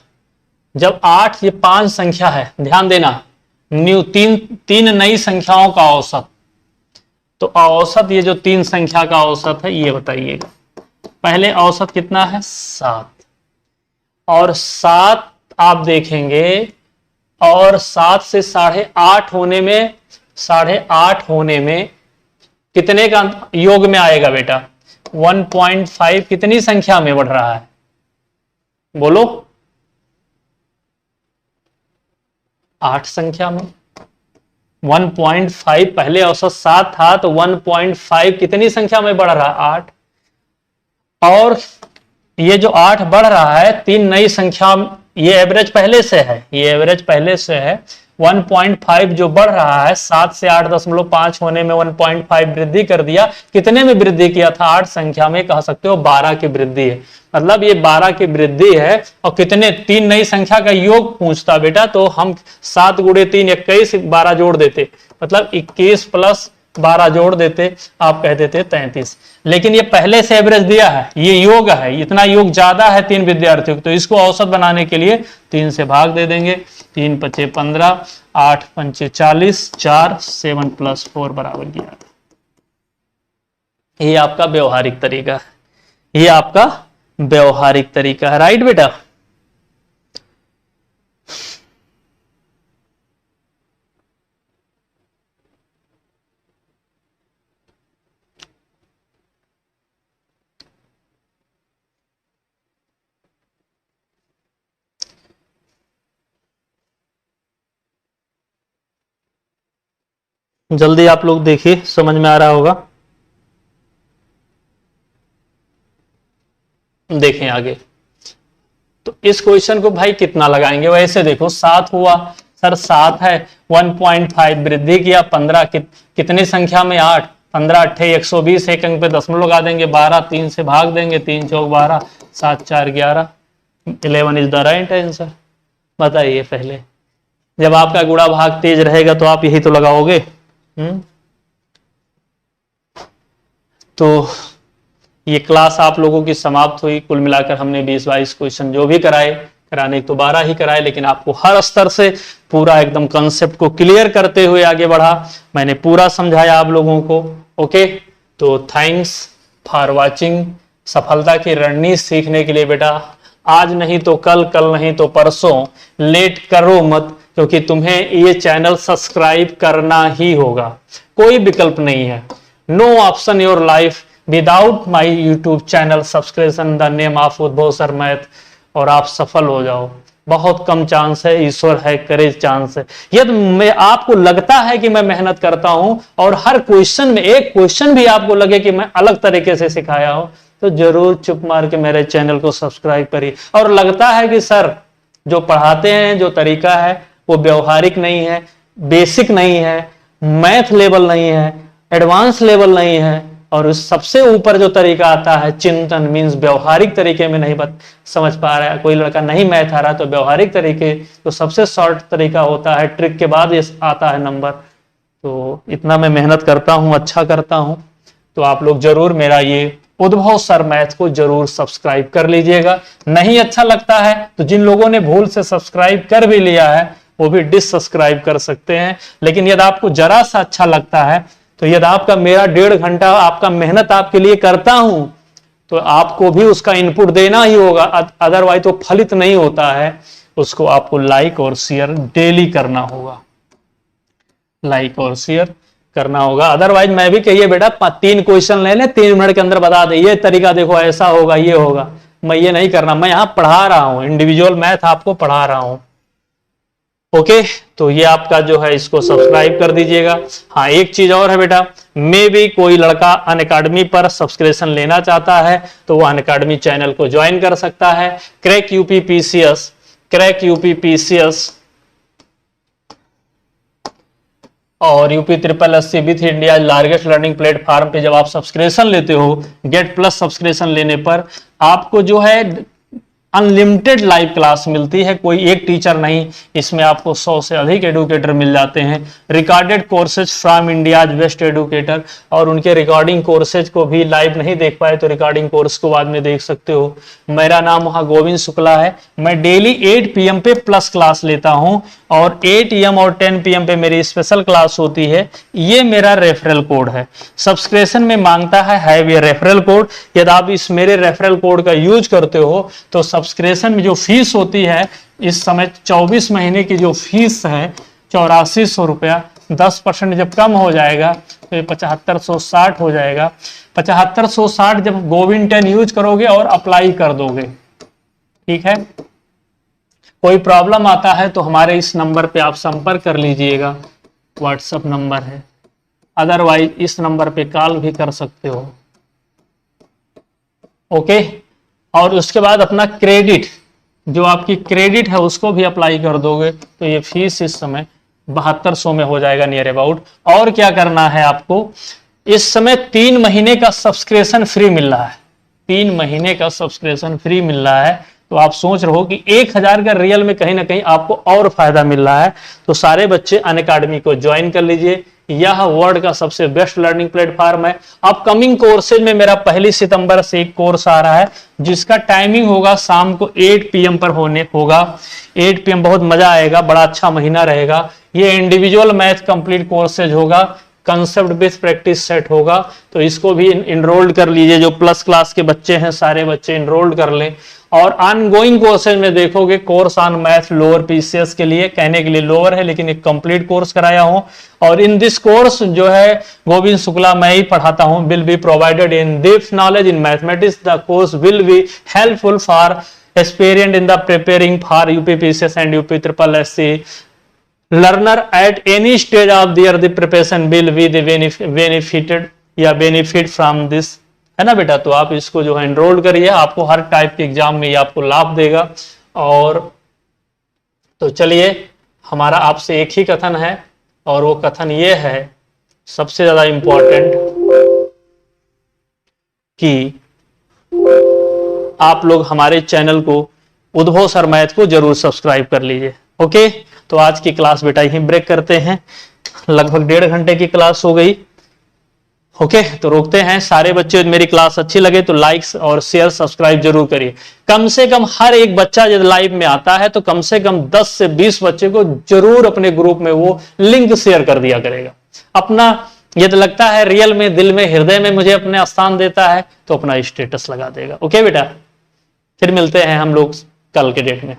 जब 8 ये 5 संख्या है, ध्यान देना, न्यू तीन नई संख्याओं का औसत। तो औसत, ये जो 3 संख्या का औसत है ये बताइएगा। पहले औसत कितना है 7, और 7 आप देखेंगे, और 7 से 8.5 होने में कितने का योग में आएगा बेटा? 1.5 कितनी संख्या में बढ़ रहा है बोलो? 8 संख्या में। 1.5 पहले औसत 7 था, तो 1.5 कितनी संख्या में बढ़ रहा है? 8। और ये जो 8 बढ़ रहा है 3 नई संख्या, ये एवरेज पहले से है, ये एवरेज पहले से है। 1.5 जो बढ़ रहा है 7 से 8.5 होने में 1.5 वृद्धि कर दिया। कितने में वृद्धि किया था? 8 संख्या में, कह सकते हो 12 की वृद्धि है। मतलब ये 12 की वृद्धि है। और कितने? 3 नई संख्या का योग पूछता बेटा, तो हम 7 गुणे 3 21, 12 जोड़ देते, मतलब 21 प्लस 12 जोड़ देते, आप कह देते 33। लेकिन ये पहले से एवरेज दिया है, ये योग है, इतना योग ज्यादा है 3 विद्यार्थियों को, तो इसको औसत बनाने के लिए 3 से भाग दे देंगे। 3 × 5 = 15, 8 × 5 = 40, 4 7 + 4 बराबर 11। ये आपका व्यवहारिक तरीका है, ये आपका व्यवहारिक तरीका है, राइट बेटा? जल्दी आप लोग देखिए, समझ में आ रहा होगा। देखें आगे, तो इस क्वेश्चन को भाई कितना लगाएंगे? वैसे देखो 7 हुआ, सर 7 है, 1.5 वृद्धि किया, 15 कितनी संख्या में? 8, 15 8 120, एक अंक पे दशमलव लगा देंगे, 12 3 से भाग देंगे, 3 चौक 12, 7 4 11, 11 इज द राइट आंसर। बताइए, पहले जब आपका गुणा भाग तेज रहेगा तो आप यही तो लगाओगे। तो ये क्लास आप लोगों की समाप्त हुई। कुल मिलाकर हमने 20-22 क्वेश्चन जो भी कराए, कराने तो 12 ही कराए, लेकिन आपको हर स्तर से पूरा एकदम कंसेप्ट को क्लियर करते हुए आगे बढ़ा। मैंने पूरा समझाया आप लोगों को। ओके, तो थैंक्स फॉर वाचिंग। सफलता की रणनीति सीखने के लिए बेटा आज नहीं तो कल, कल नहीं तो परसों लेट करो मत, क्योंकि तुम्हें ये चैनल सब्सक्राइब करना ही होगा, कोई विकल्प नहीं है। No option your life without my YouTube channel subscription the name of Udbhav sir math, और आप सफल हो जाओ। बहुत कम चांस है, ईश्वर है करे चांस है। यदि मैं आपको लगता है कि मैं मेहनत करता हूं और हर क्वेश्चन में एक क्वेश्चन भी आपको लगे कि मैं अलग तरीके से सिखाया हूं, तो जरूर चुप मार के मेरे चैनल को सब्सक्राइब करिए। और लगता है कि सर जो पढ़ाते हैं, जो तरीका है वो व्यवहारिक नहीं है, बेसिक नहीं है, मैथ लेवल नहीं है, एडवांस लेवल नहीं है, और उस सबसे ऊपर जो तरीका आता है चिंतन, मीन्स व्यवहारिक तरीके में नहीं समझ पा रहा है, कोई लड़का नहीं मैथ आ रहा, तो व्यवहारिक तरीके तो सबसे शॉर्ट तरीका होता है, ट्रिक के बाद ये आता है नंबर। तो इतना मैं मेहनत करता हूँ, अच्छा करता हूँ, तो आप लोग जरूर मेरा ये उद्भव सर मैथ को जरूर सब्सक्राइब कर लीजिएगा। नहीं अच्छा लगता है तो जिन लोगों ने भूल से सब्सक्राइब कर भी लिया है वो भी डिससब्सक्राइब कर सकते हैं। लेकिन यदि आपको जरा सा अच्छा लगता है, तो यदि आपका मेरा 1.5 घंटा आपका मेहनत आपके लिए करता हूं, तो आपको भी उसका इनपुट देना ही होगा, अदरवाइज तो फलित नहीं होता है। उसको आपको लाइक और शेयर डेली करना होगा, लाइक और शेयर करना होगा। अदरवाइज मैं भी कहिए बेटा 3 क्वेश्चन ले ले 3 मिनट के अंदर बता दे ये तरीका देखो ऐसा होगा ये होगा, मैं ये नहीं करना, मैं यहां पढ़ा रहा हूं, इंडिविजुअल मैथ आपको पढ़ा रहा हूं। ओके, तो ये आपका जो है इसको सब्सक्राइब कर दीजिएगा। हाँ एक चीज और है बेटा, मे भी कोई लड़का अनअकैडमी पर सब्सक्रिप्शन लेना चाहता है तो वो अनअकैडमी चैनल को ज्वाइन कर सकता है। Crack UP PCS, crack UP PCS और UP triple S C with India largest learning platform पे जब आप सब्सक्रिप्शन लेते हो, गेट प्लस सब्सक्रिप्शन लेने पर आपको जो है अनलिमिटेड लाइव क्लास मिलती है, कोई एक टीचर नहीं, इसमें आपको 100 से अधिक एडुकेटर मिल जाते हैं। Recorded courses from India's best educator, और उनके रिकॉर्डिंग कोर्सेज को भी लाइव नहीं देख पाए तो रिकॉर्डिंग कोर्स को बाद में देख सकते हो। मेरा नाम वहाँ गोविंद शुक्ला है, मैं डेली 8 PM पे प्लस क्लास लेता हूँ और 8 AM और 10 PM पे मेरी स्पेशल क्लास होती है। ये मेरा रेफरल कोड है, सब्सक्रिप्शन में मांगता है ये रेफरल कोड। यदि आप इस मेरे रेफरल कोड का यूज करते हो तो सब्सक्रिप्शन में जो फीस होती है इस समय 24 महीने की जो फीस है 8400 रुपया, 10% जब कम हो जाएगा तो ये 7560 हो जाएगा। 7560 जब गोविंद 10 यूज करोगे और अप्लाई कर दोगे, ठीक है। कोई प्रॉब्लम आता है तो हमारे इस नंबर पे आप संपर्क कर लीजिएगा, व्हाट्सएप नंबर है, अदरवाइज इस नंबर पे कॉल भी कर सकते हो। ओके, और उसके बाद अपना क्रेडिट, जो आपकी क्रेडिट है उसको भी अप्लाई कर दोगे तो ये फीस इस समय 7200 में हो जाएगा नियर अबाउट। और क्या करना है आपको, इस समय 3 महीने का सब्सक्रिप्शन फ्री मिल रहा है, 3 महीने का सब्सक्रिप्शन फ्री मिल रहा है। तो आप सोच रहे हो कि 1000 का रियल में कहीं ना कहीं आपको और फायदा मिल रहा है, तो सारे बच्चे अनअकैडमी को ज्वाइन कर लीजिए। यह वर्ल्ड का सबसे बेस्ट लर्निंग प्लेटफॉर्म है। अपकमिंग कोर्सेज में मेरा 1 सितंबर से एक कोर्स आ रहा है जिसका टाइमिंग होगा शाम को 8 PM पर होगा 8 PM, बहुत मजा आएगा, बड़ा अच्छा महीना रहेगा। ये इंडिविजुअल मैथ कंप्लीट कोर्सेज होगा, कंसेप्ट बेस्ड प्रैक्टिस सेट होगा, तो इसको भी इनरोल्ड कर लीजिए। जो प्लस क्लास के बच्चे हैं सारे बच्चे इनरोल्ड कर लें। और ऑनगोइंग कोर्सेज में देखोगे course on math lower PCS के लिए, कहने के लिए लोअर है लेकिन एक कंप्लीट कोर्स कराया हूं। और इन दिस कोर्स जो है गोविंद शुक्ला मैं ही पढ़ाता हूं, will be provided in depth knowledge in mathematics. The course will be helpful for experience in the preparing for UP PCS and UP triple SC learner at any stage of their the preparation will be the benefited या benefit from this, है ना बेटा। तो आप इसको जो है enrol करिए, आपको हर टाइप के एग्जाम में ये आपको लाभ देगा। और तो चलिए, हमारा आपसे एक ही कथन है और वो कथन ये है सबसे ज्यादा इंपॉर्टेंट कि आप लोग हमारे चैनल को उद्भव सर मैथ को जरूर सब्सक्राइब कर लीजिए। ओके, तो आज की क्लास बेटा यहीं ब्रेक करते हैं, लगभग 1.5 घंटे की क्लास हो गई। ओके, तो रोकते हैं। सारे बच्चे मेरी क्लास अच्छी लगे तो लाइक्स और शेयर सब्सक्राइब जरूर करिए। कम से कम हर एक बच्चा जब लाइव में आता है तो कम से कम 10 से 20 बच्चे को जरूर अपने ग्रुप में वो लिंक शेयर कर दिया करेगा। अपना यदि लगता है रियल में, दिल में, हृदय में मुझे अपने स्थान देता है तो अपना स्टेटस लगा देगा। ओके बेटा, फिर मिलते हैं हम लोग कल के डेट में।